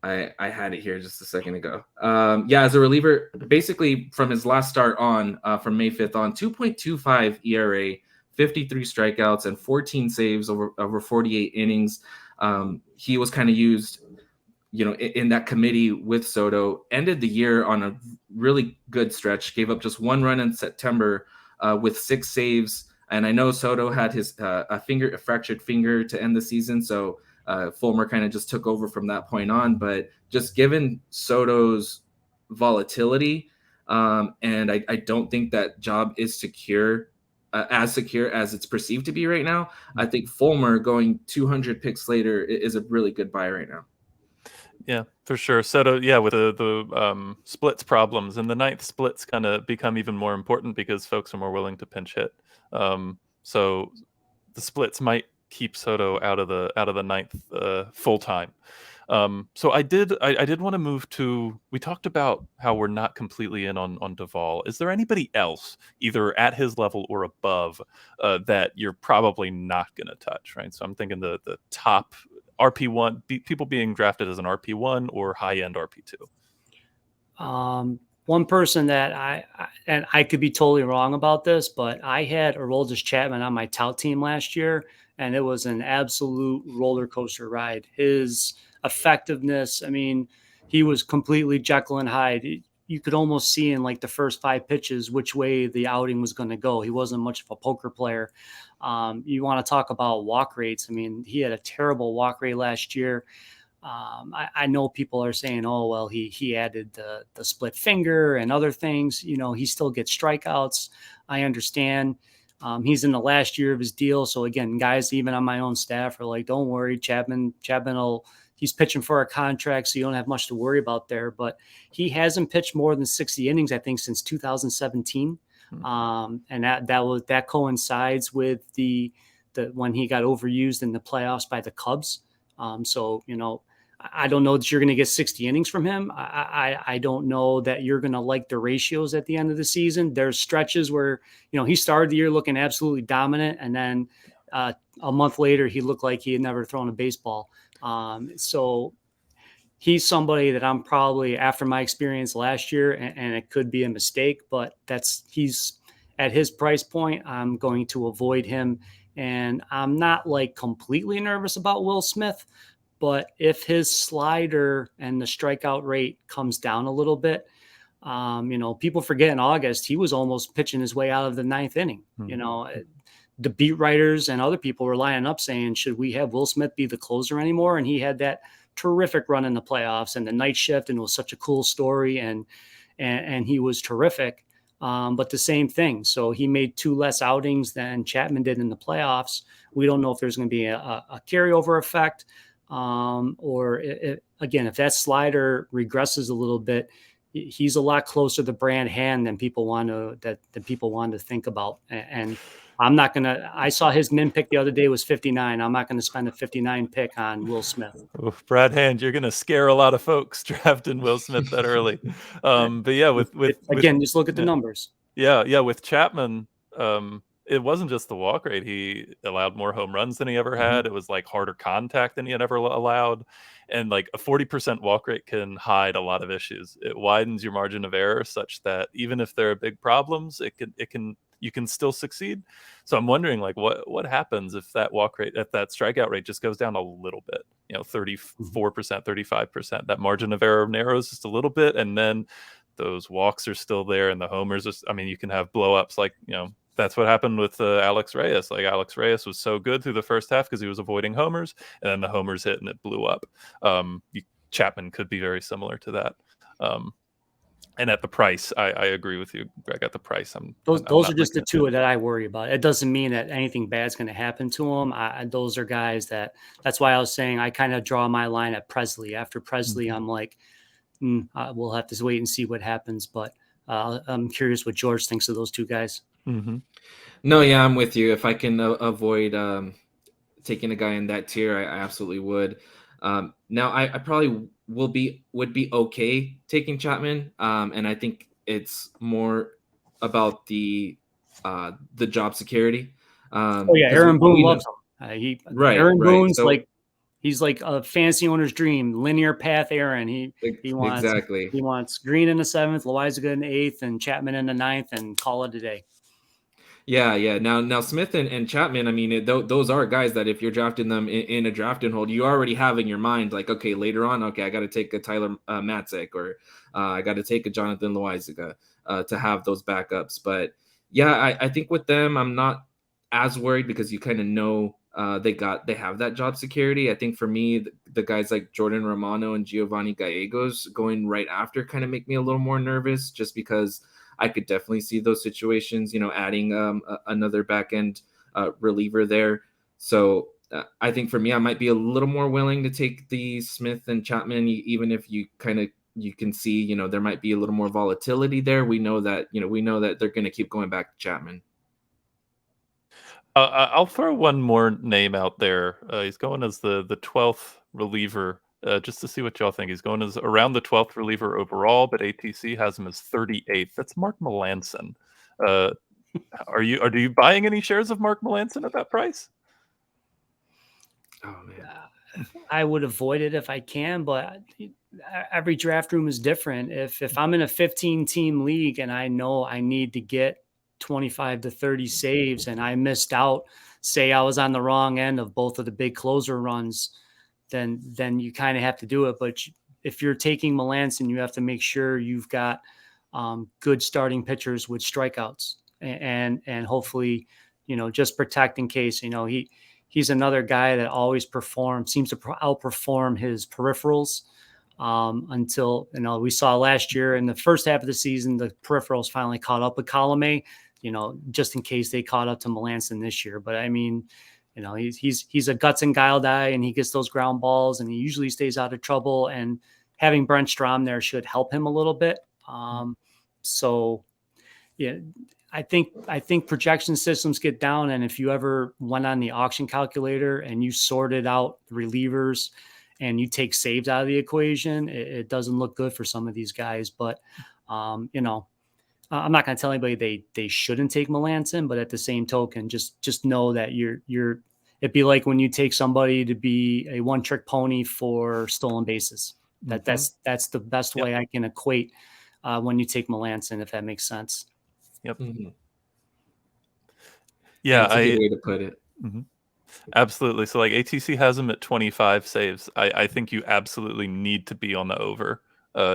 I had it here just a second ago. As a reliever, basically from his last start on, from May 5th on, 2.25 ERA, 53 strikeouts, and 14 saves over 48 innings. He was kind of used, in that committee with Soto. Ended the year on a really good stretch. Gave up just 1 run in September with 6 saves. And I know Soto had his a fractured finger to end the season, so Fulmer kind of just took over from that point on. But just given Soto's volatility, and I don't think that job is secure as it's perceived to be right now. I think Fulmer going 200 picks later is a really good buy right now. Yeah, for sure. Soto, with the splits problems, and the 9th splits kind of become even more important because folks are more willing to pinch hit. So the splits might keep Soto out of the 9th full time. So I did want to move to, we talked about how we're not completely in on Duvall. Is there anybody else either at his level or above that you're probably not going to touch, right? So I'm thinking the top RP1, people being drafted as an RP1 or high-end RP2. One person that I could be totally wrong about this, but I had Aroldis Chapman on my tout team last year, and it was an absolute roller coaster ride. His effectiveness, I mean, he was completely Jekyll and Hyde. You could almost see in like the first 5 pitches which way the outing was going to go. He wasn't much of a poker player. You want to talk about walk rates. I mean, he had a terrible walk rate last year. I know people are saying, oh, well, he added the split finger and other things. He still gets strikeouts. I understand. He's in the last year of his deal. So again, guys, even on my own staff are like, don't worry, Chapman he's pitching for a contract, so you don't have much to worry about there. But he hasn't pitched more than 60 innings, I think, since 2017. And that coincides with the when he got overused in the playoffs by the Cubs. So, I don't know that you're going to get 60 innings from him. I don't know that you're going to like the ratios at the end of the season. There's stretches where, he started the year looking absolutely dominant. And then a month later, he looked like he had never thrown a baseball. So he's somebody that I'm probably, after my experience last year, and it could be a mistake, but he's at his price point. I'm going to avoid him. And I'm not like completely nervous about Will Smith, but if his slider and the strikeout rate comes down a little bit, people forget in August, he was almost pitching his way out of the ninth inning. The beat writers and other people were lining up saying, should we have Will Smith be the closer anymore? And he had that terrific run in the playoffs and the night shift, and it was such a cool story. And he was terrific. But the same thing. So he made 2 less outings than Chapman did in the playoffs. We don't know if there's going to be a carryover effect. Again, if that slider regresses a little bit, he's a lot closer to Brand Hand than people want to think about. And I'm not going to, I saw his min pick the other day was 59. I'm not going to spend a 59 pick on Will Smith. Oof, Brad Hand, you're going to scare a lot of folks drafting Will Smith that early. But yeah, just look at the numbers. Yeah. With Chapman, it wasn't just the walk rate. He allowed more home runs than he ever had. It was like harder contact than he had ever allowed. And like a 40% walk rate can hide a lot of issues. It widens your margin of error such that even if there are big problems, you can still succeed. So I'm wondering, like, what happens if that walk rate, if that strikeout rate just goes down a little bit, 34%, 35%, that margin of error narrows just a little bit. And then those walks are still there and the homers, you can have blow ups like, that's what happened with Alex Reyes. Like Alex Reyes was so good through the first half because he was avoiding homers, and then the homers hit and it blew up. Chapman could be very similar to that. And at the price, I agree with you, Greg. At the price, those are just the 2 that I worry about. It doesn't mean that anything bad's going to happen to them. Those are guys that's why I was saying I kind of draw my line at Presley. After Presley, I'm like, we'll have to wait and see what happens. But I'm curious what George thinks of those 2 guys. Mm-hmm. No, yeah, I'm with you. If I can avoid taking a guy in that tier, I absolutely would. Now, I probably would be okay taking Chapman, and I think it's more about the job security. Aaron Boone loves him. Aaron Boone's so, he's like a fantasy owner's dream, linear path. Aaron, he wants Green in the 7th, Loaizaga in the 8th, and Chapman in the 9th, and call it a day. Yeah. Now Smith and Chapman, I mean, those are guys that if you're drafting them in a draft and hold, you already have in your mind, like, okay, later on, okay, I got to take a Tyler Matzek, or I got to take a Jonathan Loaizaga to have those backups. But yeah, I think with them, I'm not as worried because you kind of know they have that job security. I think for me, the guys like Jordan Romano and Giovanni Gallegos going right after kind of make me a little more nervous, just because I could definitely see those situations, adding another back end reliever there. So I think for me, I might be a little more willing to take the Smith and Chapman, even if you can see, there might be a little more volatility there. We know that they're going to keep going back to Chapman. I'll throw one more name out there. He's going as the 12th reliever. Just to see what y'all think. He's going as around the 12th reliever overall, but ATC has him as 38th. That's Mark Malanson. Are you buying any shares of Mark Malanson at that price? Oh man, I would avoid it if I can, but every draft room is different. If I'm in a 15-team league and I know I need to get 25 to 30 saves and I missed out, say I was on the wrong end of both of the big closer runs, then you kind of have to do it. But if you're taking Malanson, you have to make sure you've got good starting pitchers with strikeouts and hopefully, just protect in case, he's another guy that always seems to outperform his peripherals. Until, we saw last year in the first half of the season, the peripherals finally caught up with Colome, just in case they caught up to Malanson this year. But I mean, he's a guts and guile guy, and he gets those ground balls, and he usually stays out of trouble. And having Brent Strom there should help him a little bit. So yeah, I think projection systems get down. And if you ever went on the auction calculator and you sorted out relievers and you take saves out of the equation, it doesn't look good for some of these guys. But, I'm not going to tell anybody they shouldn't take Malanson, but at the same token, just know that it'd be like when you take somebody to be a one trick pony for stolen bases. That's the best way I can equate when you take Malanson, if that makes sense. Yep. Mm-hmm. Yeah, that's a good way to put it. Mm-hmm. Absolutely. So like ATC has him at 25 saves. I think you absolutely need to be on the over.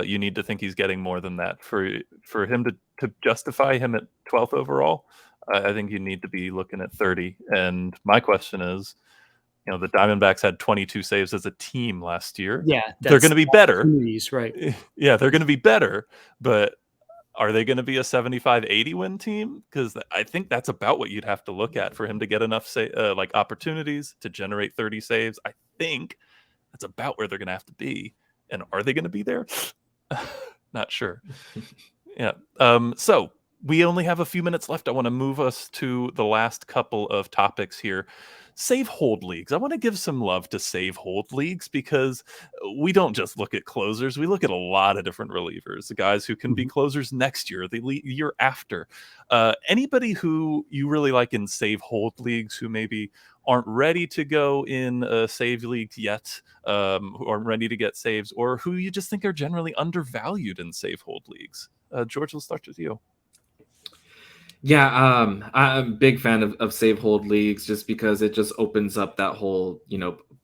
You need to think he's getting more than that for him to justify him at 12th overall. I think you need to be looking at 30. And my question is, the Diamondbacks had 22 saves as a team last year. Yeah, they're going to be better. Right. Yeah, they're going to be better, but are they going to be a 75-80 win team? Because I think that's about what you'd have to look at for him to get enough opportunities to generate 30 saves. I think that's about where they're going to have to be. And are they going to be there? Not sure. Yeah. So we only have a few minutes left. I want to move us to the last couple of topics here. Save hold leagues. I want to give some love to save hold leagues because we don't just look at closers. We look at a lot of different relievers, the guys who can be closers next year, the year after. Anybody who you really like in save hold leagues who maybe aren't ready to go in a save league yet, who aren't ready to get saves, or who you just think are generally undervalued in save hold leagues? George, we'll start with you. Yeah, I'm a big fan of save hold leagues just because it just opens up that whole,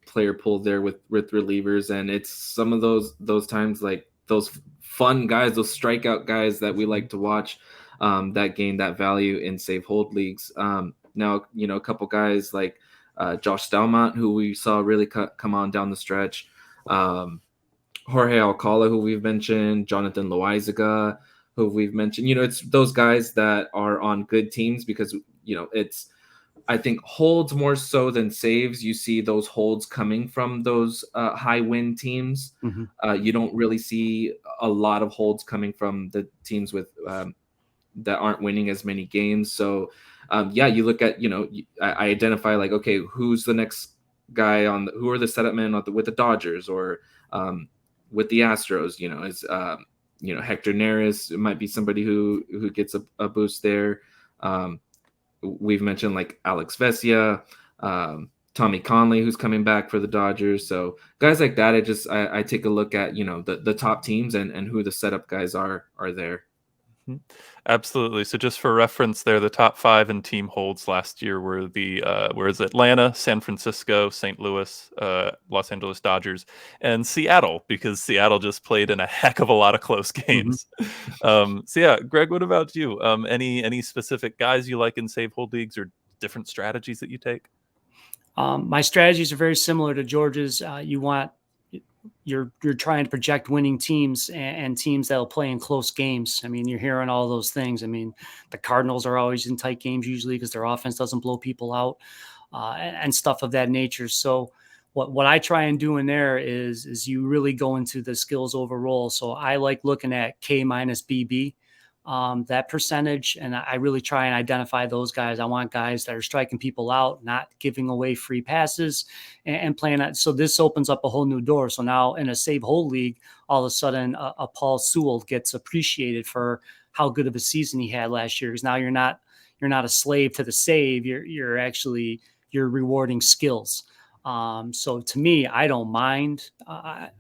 player pool there with relievers. And it's some of those times, like those fun guys, those strikeout guys that we like to watch, that gain that value in save hold leagues. Now, a couple guys like Josh Stelmont, who we saw really come on down the stretch. Jorge Alcala, who we've mentioned, Jonathan Loaizaga, who we've mentioned. It's those guys that are on good teams because, it's, I think, holds more so than saves. You see those holds coming from those high win teams. You don't really see a lot of holds coming from the teams with that aren't winning as many games. So, you look at, I identify like, okay, who's the next guy who are the setup men with the Dodgers or with the Astros, is Hector Neris. It might be somebody who gets a boost there. We've mentioned like Alex Vesia, Tommy Conley, who's coming back for the Dodgers. So guys like that, I take a look at, the top teams and who the setup guys are there. Absolutely. So just for reference there, the top 5 in team holds last year were Atlanta, San Francisco, St. Louis, Los Angeles Dodgers, and Seattle, because Seattle just played in a heck of a lot of close games. So yeah, Greg, what about you? Any specific guys you like in save hold leagues or different strategies that you take? My strategies are very similar to George's. You're trying to project winning teams and teams that'll play in close games. I mean, you're hearing all those things. I mean, the Cardinals are always in tight games usually because their offense doesn't blow people out and stuff of that nature. So what I try and do in there is you really go into the skills overall. So I like looking at K minus BB, that percentage. And I really try and identify those guys. I want guys that are striking people out, not giving away free passes and playing that. So this opens up a whole new door. So now in a save hold league, all of a sudden a Paul Sewell gets appreciated for how good of a season he had last year. Because now you're not a slave to the save. You're rewarding skills. So to me, I don't mind. I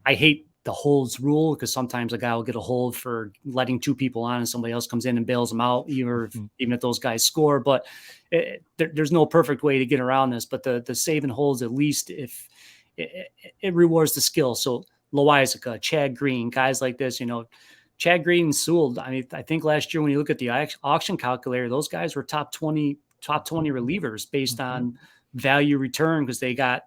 hate the holds rule because sometimes a guy will get a hold for letting 2 people on and somebody else comes in and bails them out, even if those guys score. But there's no perfect way to get around this. But the save and holds, at least if it rewards the skill. So Loaizaga, Chad Green, guys like this, Chad Green and Sewell. I mean, I think last year when you look at the auction calculator, those guys were top 20 top 20 relievers based on value return, because they got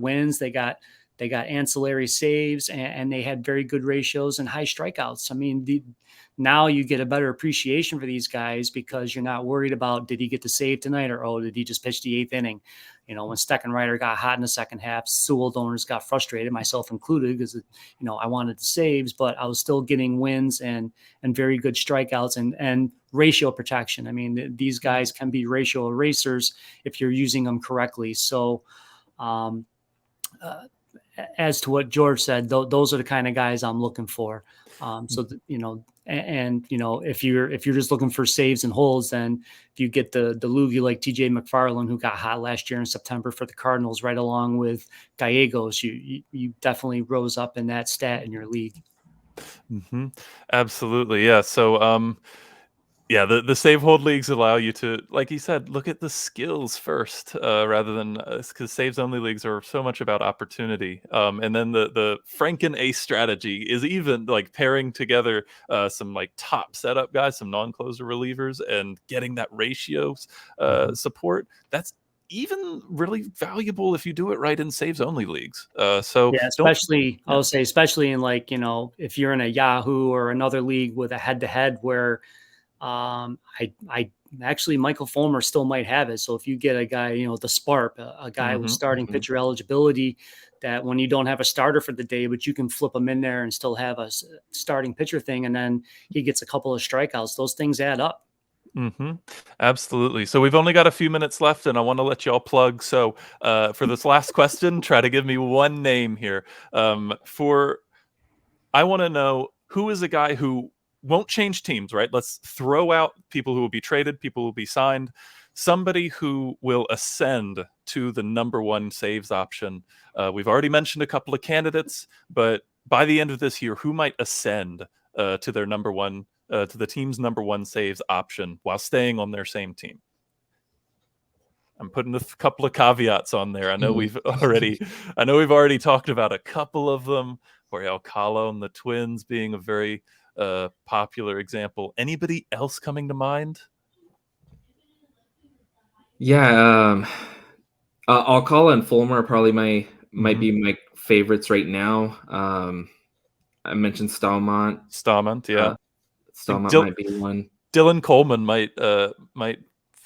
wins, they got ancillary saves, and they had very good ratios and high strikeouts. I mean, now you get a better appreciation for these guys because you're not worried about, did he get the save tonight, or, oh, did he just pitch the 8th inning? You know, when Steckenrider got hot in the second half, Sewell owners got frustrated, myself included, because, you know, I wanted the saves, but I was still getting wins and very good strikeouts and ratio protection. I mean, these guys can be ratio erasers if you're using them correctly. So, as to what George said, those are the kind of guys I'm looking for. You know, and you know, if you're just looking for saves and holds, then if you get the loogie like TJ McFarland, who got hot last year in September for the Cardinals, right along with Gallegos, you definitely rose up in that stat in your league. Absolutely, yeah. So, yeah, the save hold leagues allow you to, like you said, look at the skills first, rather than, because saves only leagues are so much about opportunity. And then the Franken Ace strategy is even like pairing together some like top setup guys, some non-closer relievers, and getting that ratios support. That's even really valuable if you do it right in saves only leagues. So yeah, especially I will say, especially in, like, you know, if you're in a Yahoo or another league with a head-to-head where I actually, Michael Fulmer still might have it. So if you get a guy, you know, the Sparp, a guy with starting pitcher eligibility, that when you don't have a starter for the day, but you can flip him in there and still have a starting pitcher thing, and then he gets a couple of strikeouts, those things add up. Absolutely. So we've only got a few minutes left, and I want to let y'all plug. So for this last question, try to give me one name here. I want to know, who is a guy who won't change teams, right? Let's throw out people who will be traded, people who will be signed. Somebody who will ascend to the number one saves option. We've already mentioned a couple of candidates, but by the end of this year, who might ascend to their number one, to the team's number one saves option while staying on their same team? I'm putting a couple of caveats on there. I know we've already talked about a couple of them. Jorge Alcala and the Twins being a very popular example. Anybody else coming to mind? Yeah, Alcala and Fulmer are probably might be my favorites right now. I mentioned Stallmont. Yeah. Stallmont might be one. Dylan Coleman might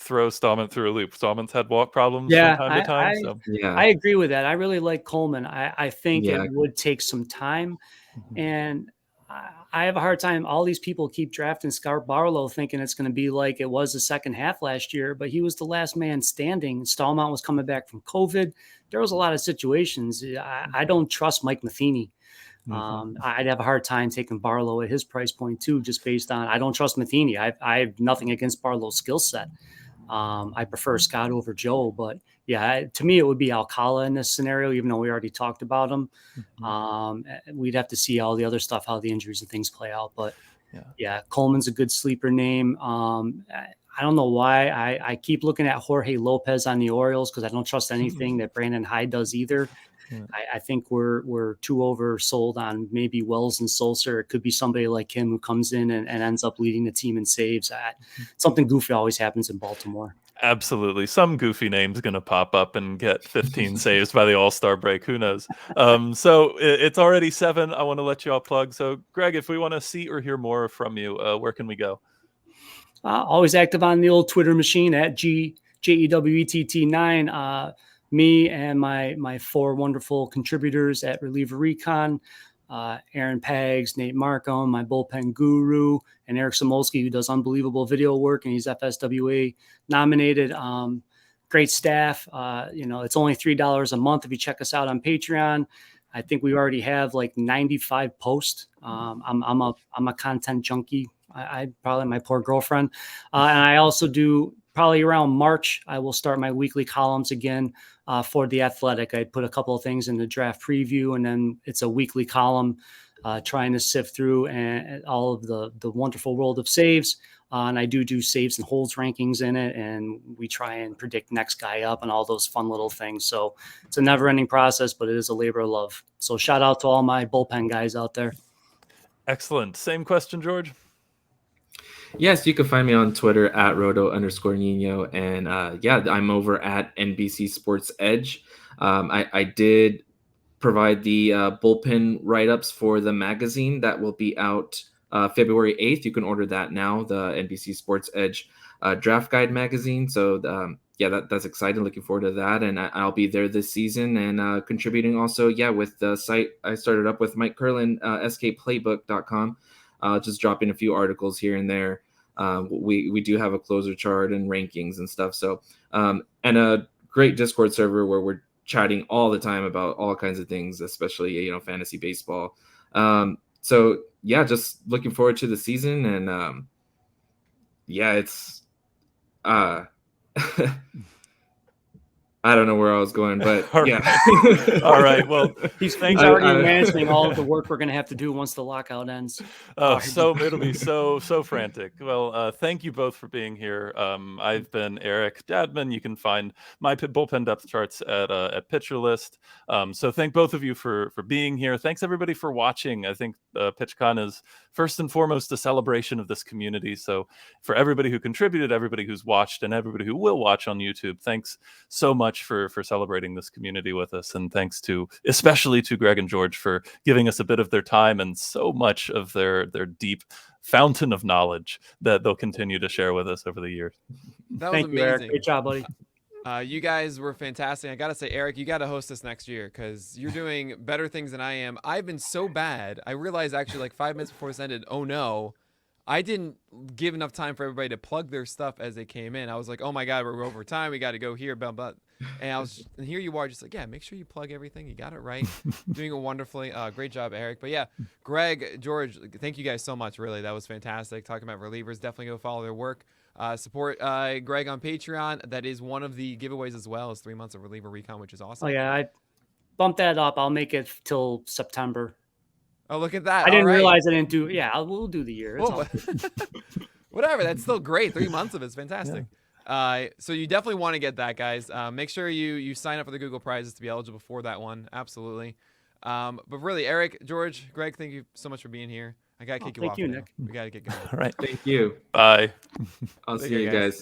throw Stallmont through a loop. Stallmont's had walk problems from time to time. I agree with that. I really like Coleman. I think it would take some time, and I have a hard time. All these people keep drafting Scar Barlow thinking it's going to be like it was the second half last year, but he was the last man standing. Stallmont was coming back from COVID. There was a lot of situations. I don't trust Mike Matheny. I'd have a hard time taking Barlow at his price point too, just based on, I don't trust Matheny. I have nothing against Barlow's skill set. I prefer Scott over Joe, but yeah, to me, it would be Alcala in this scenario, even though we already talked about him. We'd have to see all the other stuff, how the injuries and things play out. But yeah, Coleman's a good sleeper name. I don't know why I keep looking at Jorge Lopez on the Orioles, because I don't trust anything that Brandon Hyde does either. I think we're too oversold on maybe Wells and Sulcer. It could be somebody like him who comes in and ends up leading the team in saves. Something goofy always happens in Baltimore. Absolutely. Some goofy name's going to pop up and get 15 saves by the All-Star break. Who knows? So it's already 7. I want to let you all plug. So, Greg, if we want to see or hear more from you, where can we go? Always active on the old Twitter machine at JEWETT9. Me and my 4 wonderful contributors at Reliever Recon, Aaron Paggs, Nate Markham, my bullpen guru, and Eric Samolsky, who does unbelievable video work, and he's FSWA nominated. Great staff. It's only $3 a month if you check us out on Patreon. I think we already have like 95 posts. I'm a content junkie. I probably, my poor girlfriend. And I also do, probably around March, I will start my weekly columns again for The Athletic. I put a couple of things in the draft preview, and then it's a weekly column trying to sift through and all of the wonderful world of saves. And I do saves and holds rankings in it, and we try and predict next guy up and all those fun little things. So it's a never-ending process, but it is a labor of love. So shout out to all my bullpen guys out there. Excellent. Same question, George. Yes, you can find me on Twitter at roto_Nino. And yeah, I'm over at NBC Sports Edge. I did provide the bullpen write-ups for the magazine that will be out February 8th. You can order that now, the NBC Sports Edge draft guide magazine. So yeah, that's exciting. Looking forward to that. And I'll be there this season and contributing also, yeah, with the site I started up with Mike Curlin, skplaybook.com, just dropping a few articles here and there. We do have a closer chart and rankings and stuff. So and a great Discord server where we're chatting all the time about all kinds of things, especially fantasy baseball. So yeah, just looking forward to the season. And yeah, it's I don't know where I was going, but All yeah. All right. Well, He's already imagining all of the work we're going to have to do once the lockout ends. so it'll be so frantic. Well, thank you both for being here. I've been Eric Dadmun. You can find my bullpen depth charts at Pitcher List. So thank both of you for being here. Thanks everybody for watching. I think PitchCon is first and foremost a celebration of this community. So for everybody who contributed, everybody who's watched, and everybody who will watch on YouTube, thanks so much for celebrating this community with us. And thanks especially to Greg and George for giving us a bit of their time and so much of their deep fountain of knowledge that they'll continue to share with us over the years. That was Thank you, amazing. Eric. Great job, buddy. You guys were fantastic. I gotta say, Eric, you gotta host us next year because you're doing better things than I am. I've been so bad. I realized actually like 5 minutes before this ended, oh no, I didn't give enough time for everybody to plug their stuff as they came in. I was like, oh my God, we're over time. We got to go here, blah, blah. And here you are just like, yeah, make sure you plug everything. You got it right. Doing it wonderfully. Great job, Eric. But yeah, Greg, George, thank you guys so much. Really, that was fantastic. Talking about relievers, definitely go follow their work. Support Greg on Patreon. That is one of the giveaways as well as 3 months of reliever recon, which is awesome. Oh yeah, I bumped that up. I'll make it till September. Oh, look at that. I didn't realize I didn't do. Yeah, we'll do the year. It's all whatever. That's still great. 3 months of it's fantastic. Yeah. So you definitely want to get that, guys. Make sure you sign up for the Google prizes to be eligible for that one. Absolutely. But really, Eric, George, Greg, thank you so much for being here. I gotta kick you off. Thank you, Nick. We gotta get going. All right. Thank you. Bye. I'll see you guys.